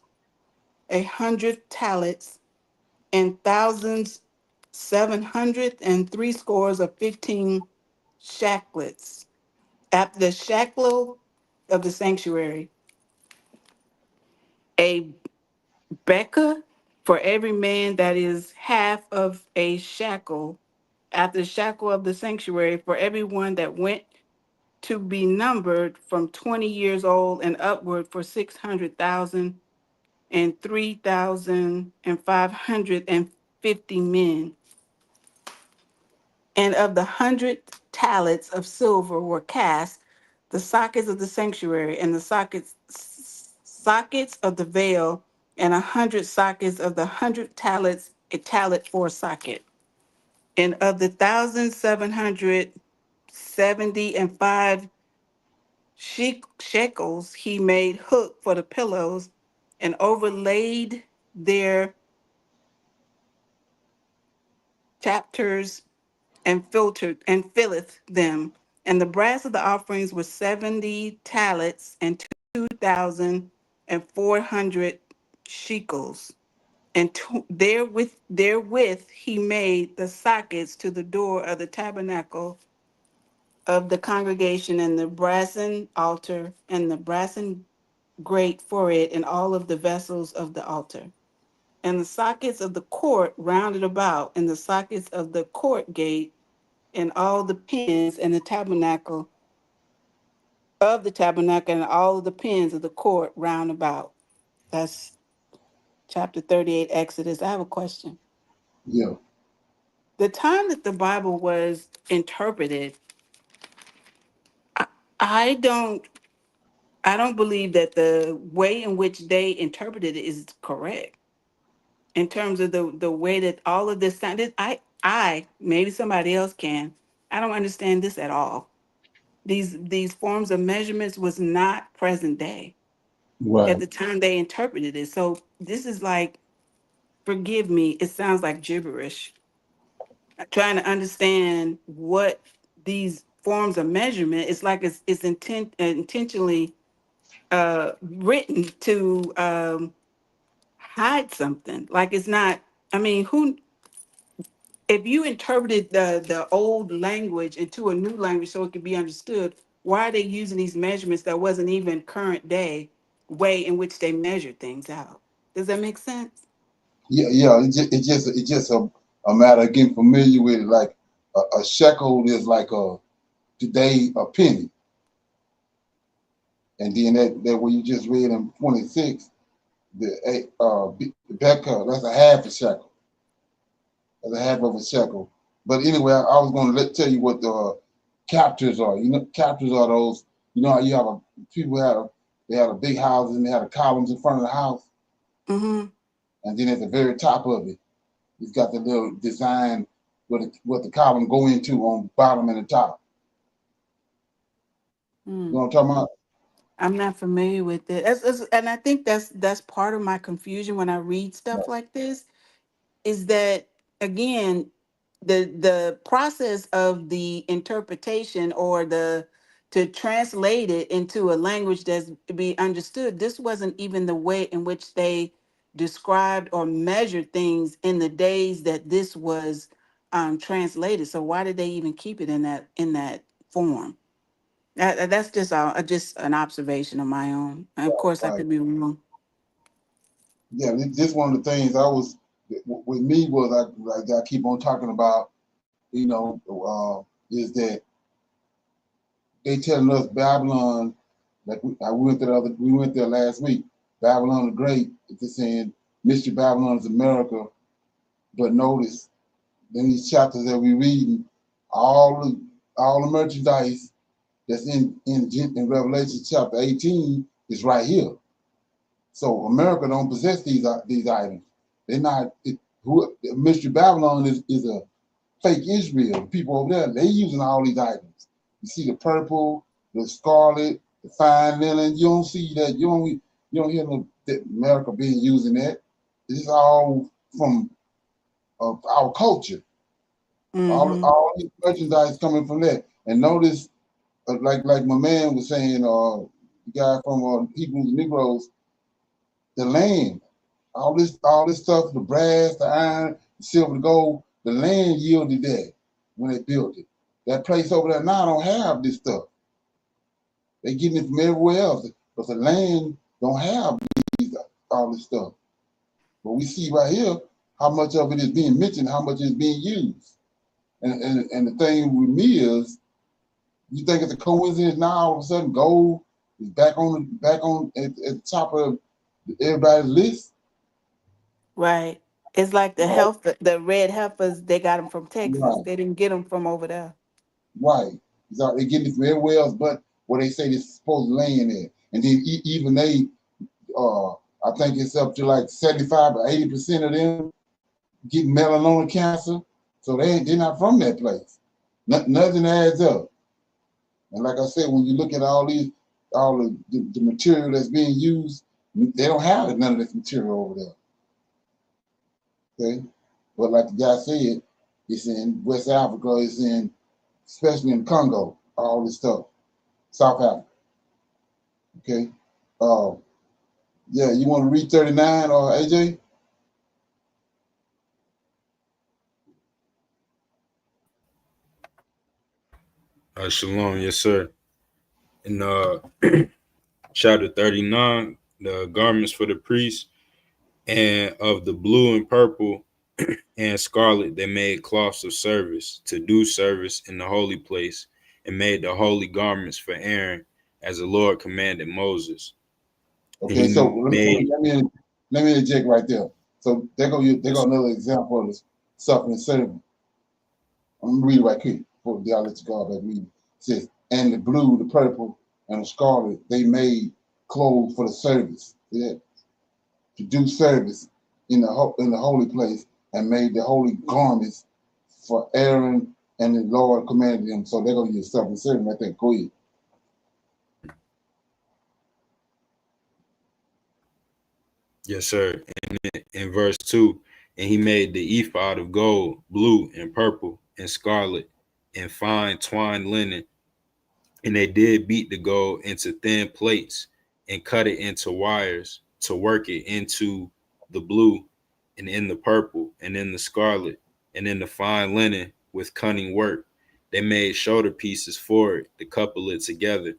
100 talents, and thousands 703 scores of 15 shacklets. After the shackle of the sanctuary, a becca for every man, that is half of a shackle. After the shackle of the sanctuary, for everyone that went to be numbered from 20 years old and upward, for 600,000 and 3,550 men. And of the 100 talents of silver were cast, the sockets of the sanctuary, and the sockets of the veil, and 100 sockets of the 100 talents, a talent for a socket. And of the 1,775 shekels, he made hook for the pillows, and overlaid their chapters and filleth them. And the brass of the offerings was 70 talents and 2,400 shekels. And therewith he made the sockets to the door of the tabernacle of the congregation, and the brassen altar, and the brassen grate for it, and all of the vessels of the altar. And the sockets of the court rounded about, and the sockets of the court gate, and all the pins and the tabernacle and all of the pins of the court round about. That's chapter 38, Exodus. I have a question. Yeah. The time that the Bible was interpreted, I, I don't I don't believe that the way in which they interpreted it is correct in terms of the way that all of this sounded. I maybe somebody else can. I don't understand this at all. These forms of measurements was not present day at Right. the time they interpreted it. So this is like, forgive me, it sounds like gibberish. Trying to understand what these forms of measurement, it's like it's intentionally written to hide something. Like it's not, I mean, who if you interpreted the old language into a new language so it could be understood, why are they using these measurements that wasn't even current day way in which they measured things out? Does that make sense? Yeah. It's just a matter of getting familiar with it. Like a shekel is like today a penny, and then that what you just read in 26, the becca, that's a half a shekel. That's a half of a shekel. But anyway, I was going to tell you what the captures are. You know, captures are those. You know how you have they had a big house and they had the columns in front of the house, Mm-hmm. and then at the very top of it, it's got the little design what the column go into on the bottom and the top. You know what I'm talking about? I'm not familiar with it. And I think that's part of my confusion when I read stuff like this, is that again, the process of the interpretation or the to translate it into a language that's to be understood, this wasn't even the way in which they described or measured things in the days that this was translated. So why did they even keep it in that form? That's just an observation of my own. And of course, I Right. could be wrong. Yeah, this one of the things I was with me was I keep on talking about, is that they telling us Babylon, like we went there last week. Babylon the Great, it's saying Mystery Babylon is America, but notice in these chapters that we reading, all the merchandise that's in Revelation chapter 18 is right here. So America don't possess these items. They're not. Mystery Babylon is a fake Israel. The people over there, they using all these items. You see the purple, the scarlet, the fine linen. You don't see that. You don't hear that America being using that. It's all from our culture. Mm-hmm. All these merchandise coming from that. And notice, like my man was saying, the guy from Hebrews Negroes, the land, all this stuff, the brass, the iron, the silver, the gold, the land yielded that when they built it. That place over there now don't have this stuff. They getting it from everywhere else, but the land don't have all this stuff. But we see right here how much of it is being mentioned, how much is being used. And the thing with me is, you think it's a coincidence now all of a sudden gold is back on at the top of everybody's list? Right. It's like Right, the red heifers. They got them from Texas. right, They didn't get them from over there. right. So they getting it from everywhere else, but where they say this supposed land at. And then even they, I think it's up to like 75 or 80% of them get melanoma cancer. So they're not from that place. Nothing adds up. And like I said, when you look at all the material that's being used, they don't have none of this material over there. Okay, but like the guy said, it's in West Africa. It's especially in Congo. All this stuff, South Africa. Okay, uh, yeah. You want to read 39 or AJ? Shalom, yes, sir. In chapter 39, the garments for the priests, and of the blue and purple and scarlet, they made cloths of service to do service in the holy place, and made the holy garments for Aaron, as the Lord commanded Moses. And Okay, so he made, let me interject right there. So there go another example of this suffering servant. I'm gonna read it right quick before y'all let you go back read. It says, and the blue, the purple, and the scarlet, they made clothes for the service. Yeah, to do service in the holy place, and made the holy garments for Aaron, and the Lord commanded them. So they're gonna use suffering servant right there. Go ahead. yes, sir. And in verse 2, and he made the ephod of gold, blue and purple and scarlet, and fine twined linen. And they did beat the gold into thin plates and cut it into wires to work it into the blue and in the purple and in the scarlet. and in the fine linen with cunning work. They made shoulder pieces for it to couple it together.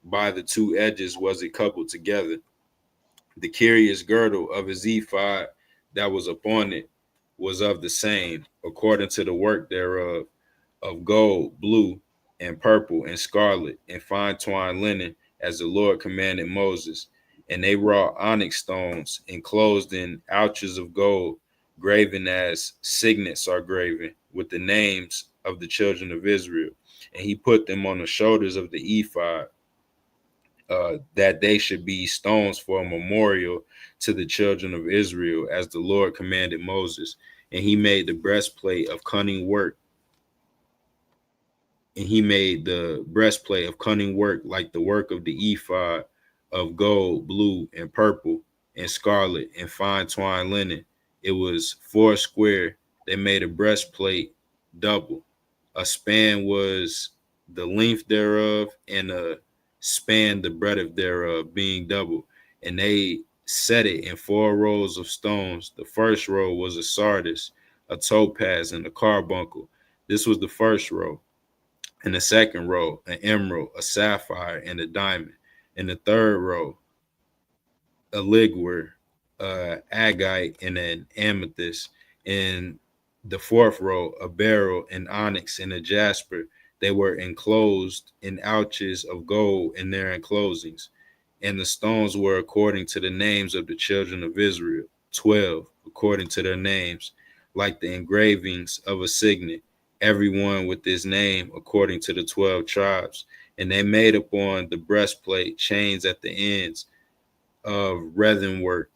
By the two edges was it coupled together. The curious girdle of his ephod that was upon it was of the same, according to the work thereof, of gold, blue, and purple, and scarlet, and fine twined linen, as the Lord commanded Moses. And they wrought onyx stones enclosed in ouches of gold, graven as signets are graven, with the names of the children of Israel. And he put them on the shoulders of the ephod, that they should be stones for a memorial to the children of Israel, as the Lord commanded Moses. And he made the breastplate of cunning work. And he made the breastplate of cunning work like the work of the ephod, of gold, blue, and purple, and scarlet, and fine twined linen. It was four square. They made a breastplate double. A span was the length thereof, and a span the breadth thereof, being double. And they set it in 4 rows of stones. The first row was a sardis, a topaz, and a carbuncle. This was the first row. In the second row, an emerald, a sapphire, and a diamond. In the third row, a ligure, agate, and an amethyst. In the fourth row, a beryl, an onyx, and a jasper. They were enclosed in ouches of gold in their enclosings. And the stones were according to the names of the children of Israel, 12, according to their names, like the engravings of a signet, everyone with his name according to the 12 tribes. And they made upon the breastplate chains at the ends of wreathen work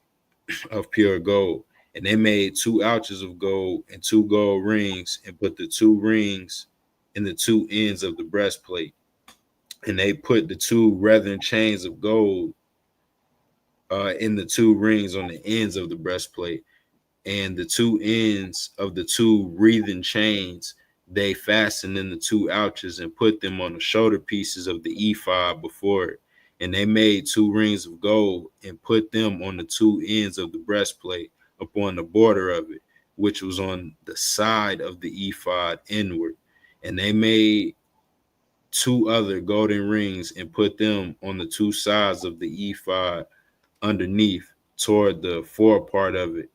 of pure gold. And they made 2 ouches of gold and 2 gold rings, and put the 2 rings in the 2 ends of the breastplate. And they put the 2 wreathen chains of gold in the 2 rings on the ends of the breastplate. And the 2 ends of the 2 wreathen chains they fastened in the 2 ouches, and put them on the shoulder pieces of the ephod before it. And they made 2 rings of gold, and put them on the 2 ends of the breastplate upon the border of it, which was on the side of the ephod inward. And they made 2 other golden rings, and put them on the 2 sides of the ephod underneath, toward the forepart of it,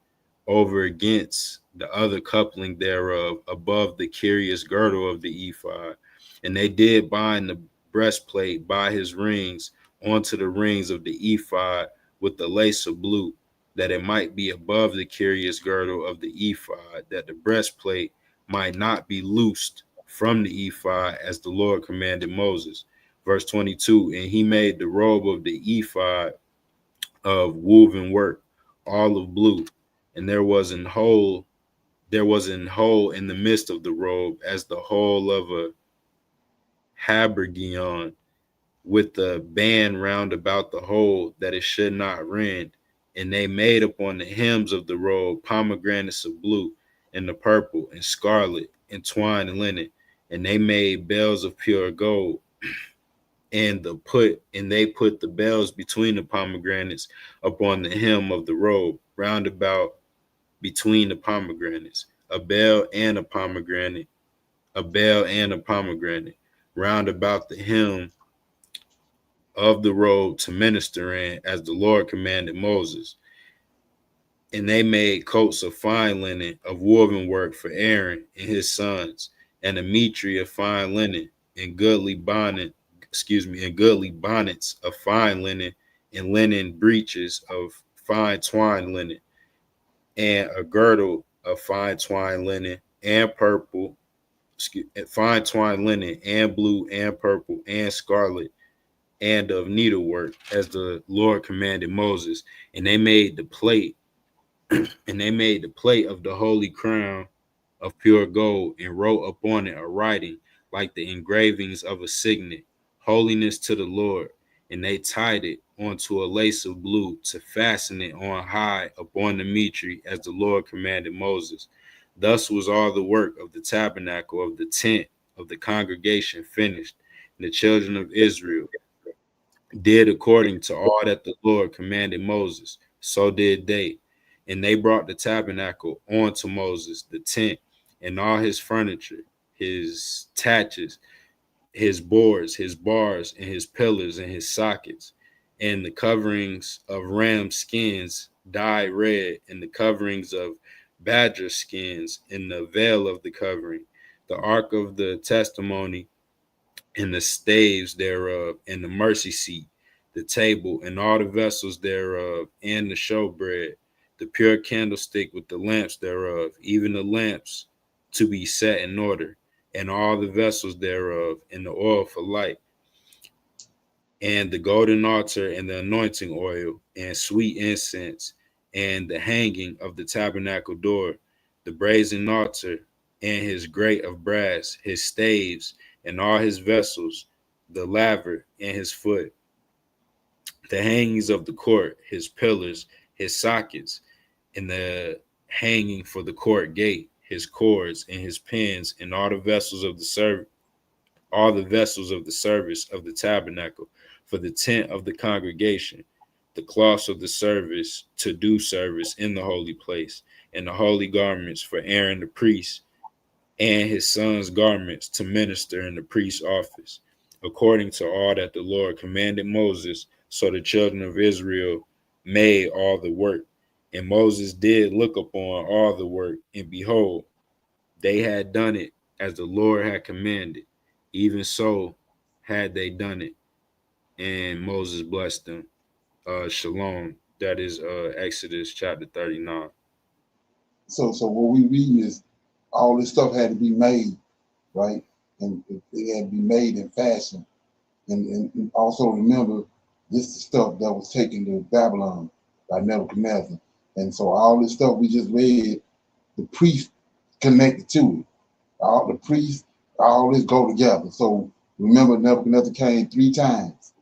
over against the other coupling thereof, above the curious girdle of the ephod. And they did bind the breastplate by his rings onto the rings of the ephod with the lace of blue, that it might be above the curious girdle of the ephod, that the breastplate might not be loosed from the ephod, as the Lord commanded Moses. Verse 22, and he made the robe of the ephod of woven work, all of blue, and there was an hole in the midst of the robe, as the hole of a habergeon, with the band round about the hole, that it should not rend. And they made upon the hems of the robe pomegranates of blue, and the purple, and scarlet, and twined linen. And they made bells of pure gold, and they put the bells between the pomegranates upon the hem of the robe, round about between the pomegranates, a bell and a pomegranate, round about the hem of the robe to minister in, as the Lord commanded Moses. And they made coats of fine linen of woven work for Aaron and his sons, and a mitre of fine linen, and goodly bonnets of fine linen, and linen breeches of fine twined linen, and a girdle of fine twined linen and purple, fine twined linen and blue and purple and scarlet, and of needlework, as the Lord commanded Moses. And they made the plate of the holy crown of pure gold, and wrote upon it a writing like the engravings of a signet, holiness to the Lord. And they tied it onto a lace of blue, to fasten it on high upon the mitre, as the Lord commanded Moses. Thus was all the work of the tabernacle of the tent of the congregation finished. And the children of Israel did according to all that the Lord commanded Moses. So did they. And they brought the tabernacle on to Moses, the tent, and all his furniture, his taches, his boards, his bars, and his pillars and his sockets, and the coverings of ram skins dyed red, and the coverings of badger skins, and the veil of the covering, the ark of the testimony, and the staves thereof, and the mercy seat, the table, and all the vessels thereof, and the showbread, the pure candlestick with the lamps thereof, even the lamps to be set in order, and all the vessels thereof, and the oil for light, and the golden altar, and the anointing oil, and sweet incense, and the hanging of the tabernacle door, the brazen altar, and his grate of brass, his staves, and all his vessels, the laver and his foot, the hangings of the court, his pillars, his sockets, and the hanging for the court gate, his cords and his pins, and all the vessels of the service of the tabernacle, for the tent of the congregation, the cloths of the service to do service in the holy place, and the holy garments for Aaron the priest, and his sons' garments to minister in the priest's office, according to all that the Lord commanded Moses. So the children of Israel made all the work. And Moses did look upon all the work, and behold, they had done it as the Lord had commanded. Even so had they done it. And Moses blessed them. Shalom. That is Exodus chapter 39. So what we reading is all this stuff had to be made, right? And it had to be made in fashion. And also remember, this is stuff that was taken to Babylon by Nebuchadnezzar. And so all this stuff we just read, the priest connected to it. All the priests, all this go together. So remember, Nebuchadnezzar came 3 times.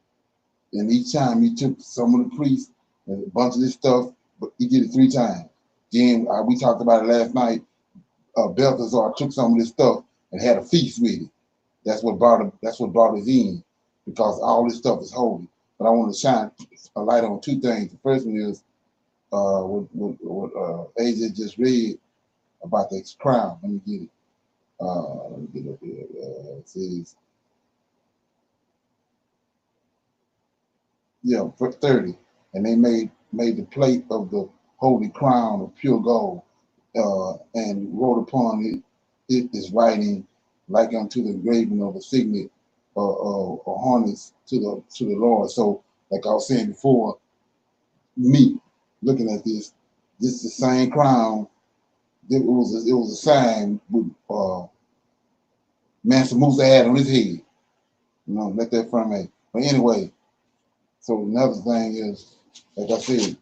And each time he took some of the priests and a bunch of this stuff, but he did it 3 times. Then we talked about it last night. Balthazar took some of this stuff and had a feast with it. That's what brought us in, because all this stuff is holy. But I want to shine a light on 2 things. The first one is what AJ just read about the crown. Let me get it. Let me get up here. It says, yeah, 30. And they made the plate of the holy crown of pure gold, and wrote upon it is writing like unto the engraving of a signet or harness to the Lord. So, like I was saying before, me looking at this is the same crown. It was a sign with Mansa Musa had on his head. Let that from me. But anyway, so another thing is, like I said,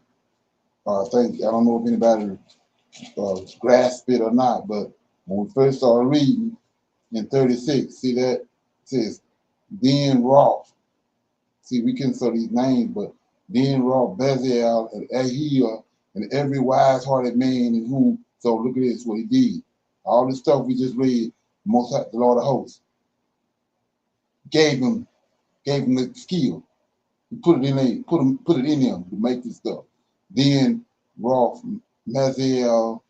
I don't know if anybody grasped it or not, but when we first started reading in 36, see that it says, then Roth. See, we can say these names, but then Roth, Bezalel, and Ahia, and every wise-hearted man in whom. So look at this, what he did. All the stuff we just read, the Lord of hosts gave him the skill. He put it in them to make this stuff. Then Roth, Maziel,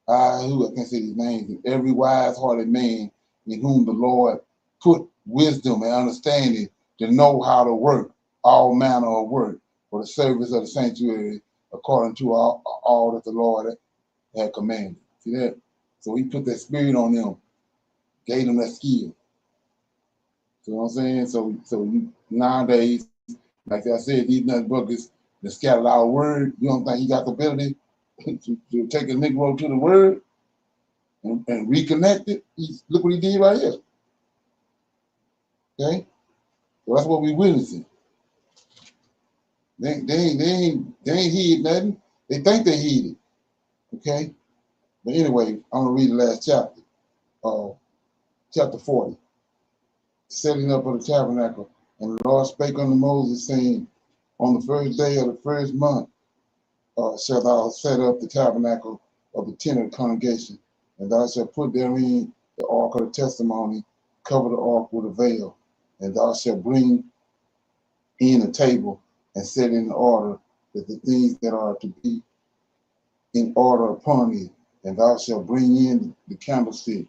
I can't say these names, and every wise-hearted man in whom the Lord put wisdom and understanding to know how to work all manner of work for the service of the sanctuary, according to all that the Lord had commanded. See that? So he put that spirit on them, gave them that skill. So what I'm saying? So you, nowadays, like I said, these nut buckets that scattered our word, you don't think he got the ability to take a Negro to the word and reconnect it? Look what he did right here. Okay? So that's what we witnessing. They ain't heed nothing. They think they heed it. Okay? But anyway, I'm gonna read the last chapter. Chapter 40. Setting up of the tabernacle. And the Lord spake unto Moses, saying, on the first day of the first month shalt thou set up the tabernacle of the tent of the congregation, and thou shalt put therein the ark of the testimony, cover the ark with a veil, and thou shalt bring in a table and set in order that the things that are to be in order upon it, and thou shalt bring in the candlestick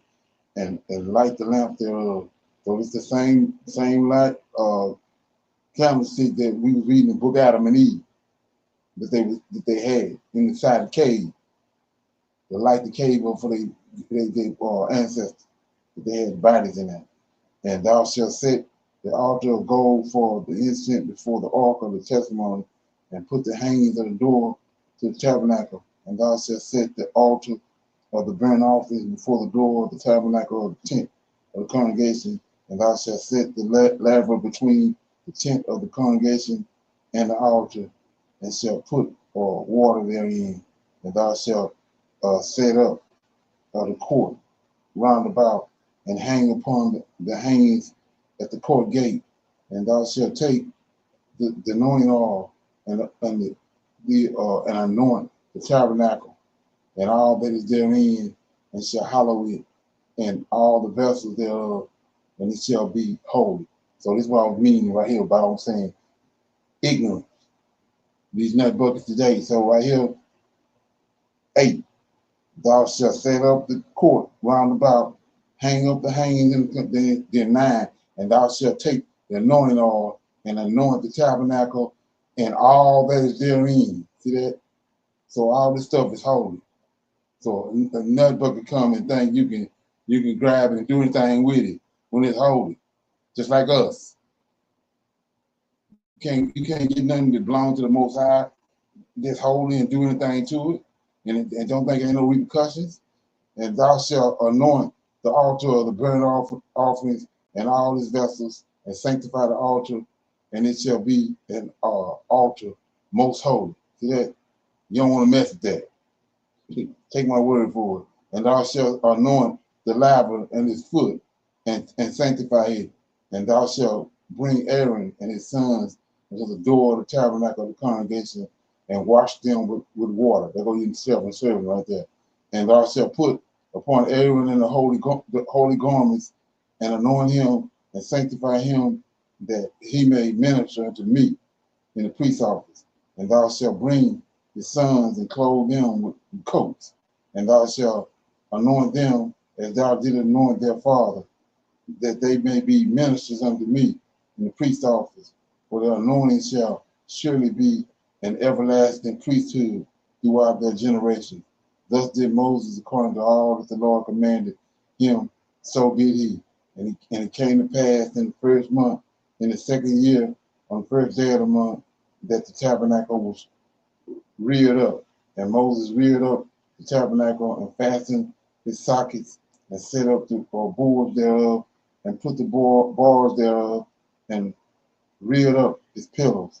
and light the lamp thereof. So it's the same light candlestick that we was reading in the book Adam and Eve that they had inside the cave to light the cave up for their ancestors, that they had bodies in that. And thou shalt set the altar of gold for the incense before the ark of the testimony, and put the hangings of the door to the tabernacle. And thou shalt set the altar of the burnt offering before the door of the tabernacle of the tent of the congregation. And thou shalt set the laver between the tent of the congregation and the altar, and shalt put water therein. And thou shalt set up the court round about, and hang upon the hangings at the court gate. And thou shalt take the anointing oil and anoint the tabernacle and all that is therein, and shall hallow it and all the vessels thereof, and it shall be holy. So this is what I was meaning right here about I'm saying ignorance. These nut buckets today. So right here, 8. Thou shalt set up the court round about, hang up the hangings in the 9, and thou shalt take the anointing oil and anoint the tabernacle and all that is therein. See that? So all this stuff is holy. So a nut bucket come and think you can grab it and do anything with it when it's holy, just like us. You can't get nothing that belongs to the Most High that's holy and do anything to it, and don't think ain't no repercussions. And thou shalt anoint the altar of the burnt offerings and all his vessels, and sanctify the altar, and it shall be an altar most holy. See that? You don't want to mess with that. Take my word for it. And thou shalt anoint the laver and his foot, and sanctify it. And thou shalt bring Aaron and his sons into the door of the tabernacle of the congregation, and wash them with water. There go you self-serving right there. And thou shalt put upon Aaron in the holy garments, and anoint him and sanctify him, that he may minister unto me in the priest's office. And thou shalt bring his sons and clothe them with coats, and thou shalt anoint them as thou didst anoint their father, that they may be ministers unto me in the priest's office. For their anointing shall surely be an everlasting priesthood throughout their generation. Thus did Moses according to all that the Lord commanded him, so did he. And it came to pass in the first month, in the second year, on the first day of the month, that the tabernacle was reared up. And Moses reared up the tabernacle and fastened his sockets, and set up the boards thereof, and put the bars thereof, and reared up his pillars.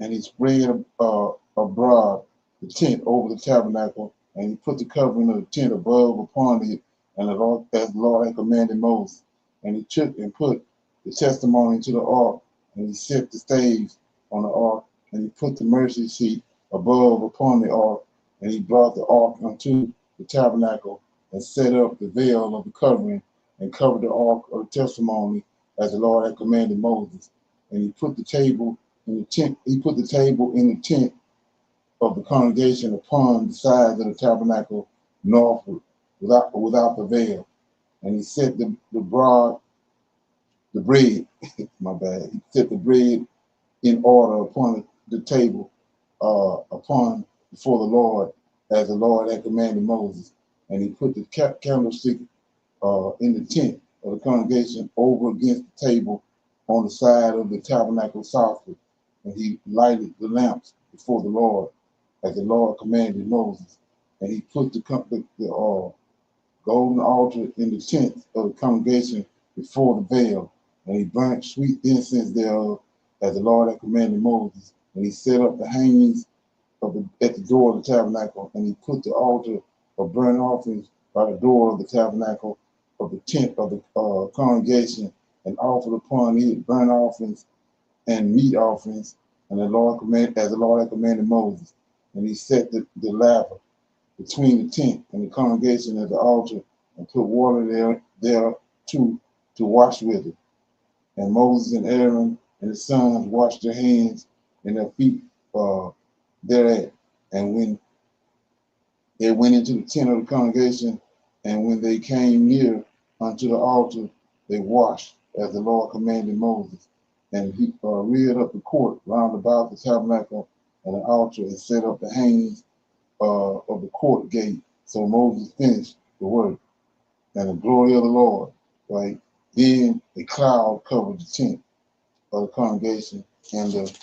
And he spread abroad the tent over the tabernacle, and he put the covering of the tent above upon it, and as the Lord had commanded Moses. And he took and put the testimony to the ark, and he set the staves on the ark, and he put the mercy seat above upon the ark, and he brought the ark unto the tabernacle, and set up the veil of the covering, and covered the ark of the testimony, as the Lord had commanded Moses. And he put the table in the tent. He put the table in the tent of the congregation upon the sides of the tabernacle northward, without the veil. And he set the bread, my bad. He set the bread in order upon the table, before the Lord, as the Lord had commanded Moses. And he put the candlestick in the tent of the congregation over against the table on the side of the tabernacle southward. And he lighted the lamps before the Lord, as the Lord commanded Moses. And he put the golden altar in the tent of the congregation before the veil. And he burnt sweet incense thereof, as the Lord had commanded Moses. And he set up the hangings at the door of the tabernacle. And he put the altar of burnt offerings by the door of the tabernacle of the tent of the congregation, and offered upon it burnt offerings and meat offerings, and as the Lord had commanded Moses. And he set the laver between the tent and the congregation at the altar, and put water there to wash with it. And Moses and Aaron and his sons washed their hands and their feet thereat. And when they went into the tent of the congregation, and when they came near unto the altar, they washed as the Lord commanded Moses. And he reared up the court round about the tabernacle and the altar, and set up the hangings of the court gate. So Moses finished the work, and the glory of the Lord, right? Then a cloud covered the tent of the congregation, and the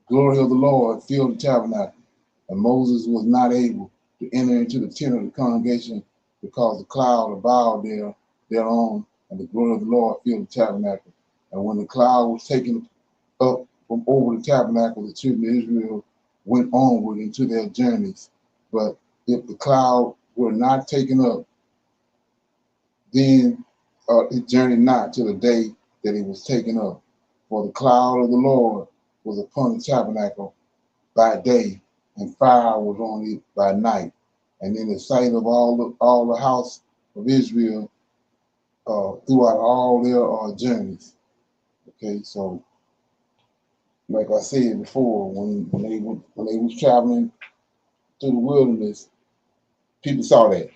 glory of the Lord filled the tabernacle. And Moses was not able to enter into the tent of the congregation, because the cloud abode thereon, and the glory of the Lord filled the tabernacle. And when the cloud was taken up from over the tabernacle, the children of Israel went onward into their journeys. But if the cloud were not taken up, then it journeyed not till the day that it was taken up. For the cloud of the Lord was upon the tabernacle by day, and fire was on it by night. And in the sight of all the house of Israel throughout all their journeys. Okay, so like I said before, when they was traveling through the wilderness, people saw that.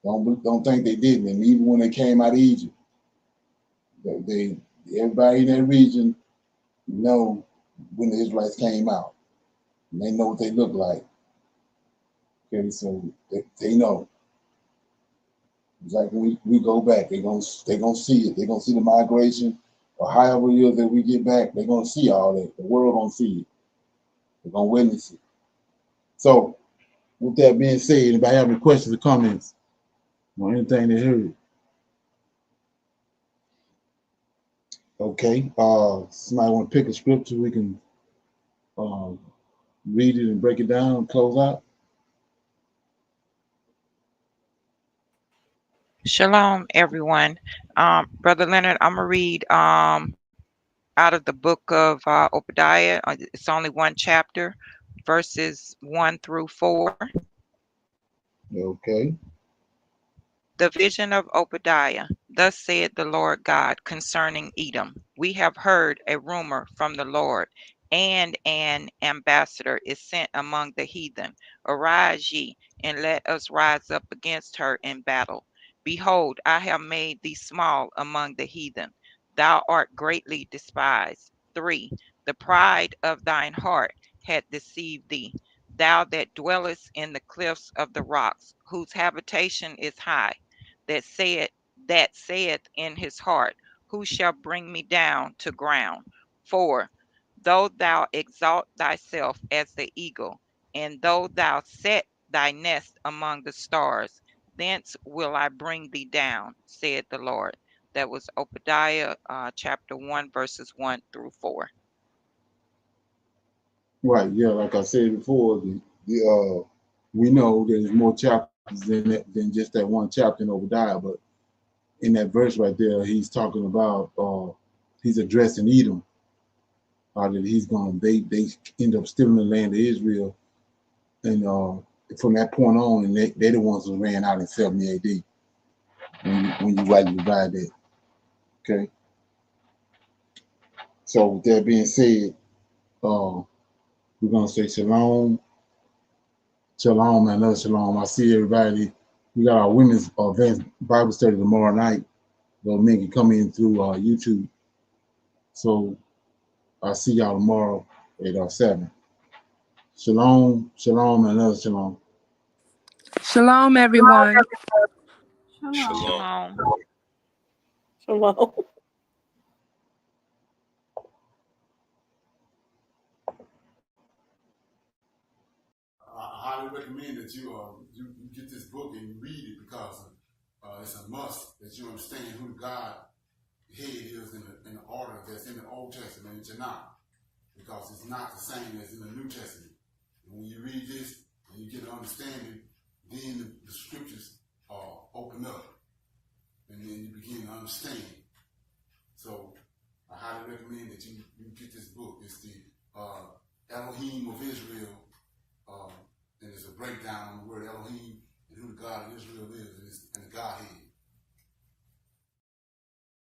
Don't think they didn't. And even when they came out of Egypt, everybody in that region know when the Israelites came out. And they know what they look like. Okay, so they know. It's like when we go back, they gonna see it. They're gonna see the migration, or however it is that we get back, they're gonna see all that. The world gonna see it. They're gonna witness it. So with that being said, anybody have any questions or comments on anything they heard? Okay. Somebody want to pick a scripture, we can read it and break it down and close out. Shalom, everyone. Brother Leonard, I'm gonna read out of the book of Obadiah. It's only one chapter, verses 1 through 4. Okay. The vision of Obadiah. Thus saith the Lord God concerning Edom. We have heard a rumor from the Lord, and an ambassador is sent among the heathen. Arise ye, and let us rise up against her in battle. Behold, I have made thee small among the heathen. Thou art greatly despised. 3. The pride of thine heart hath deceived thee. Thou that dwellest in the cliffs of the rocks, whose habitation is high, that saith in his heart, who shall bring me down to ground? 4. Though thou exalt thyself as the eagle, and though thou set thy nest among the stars, thence will I bring thee down, saith the Lord. That was Obadiah chapter 1, verses 1 through 4. Right, yeah, like I said before, we know there's more chapters than just that one chapter in Obadiah, but in that verse right there, he's talking about he's addressing Edom. That they end up stealing the land of Israel, and from that point on, and they're the ones who ran out in 70 AD. When you rightly divide that, okay. So with that being said, we're gonna say shalom, shalom, and another shalom. I see everybody. We got our women's advanced Bible study tomorrow night. The men can come in through YouTube. So I'll see y'all tomorrow at 7. Shalom, shalom, and another shalom. Shalom, everyone. Shalom. Shalom. I highly recommend that you get this book and you read it, because it's a must that you understand who God head is in the order that's in the Old Testament in Tanak, because it's not the same as in the New Testament. And when you read this and you get an understanding, then the scriptures open up, and then you begin to understand. So I highly recommend that you get this book. It's the Elohim of Israel, and it's a breakdown on the word Elohim and who the God of Israel is, and the Godhead.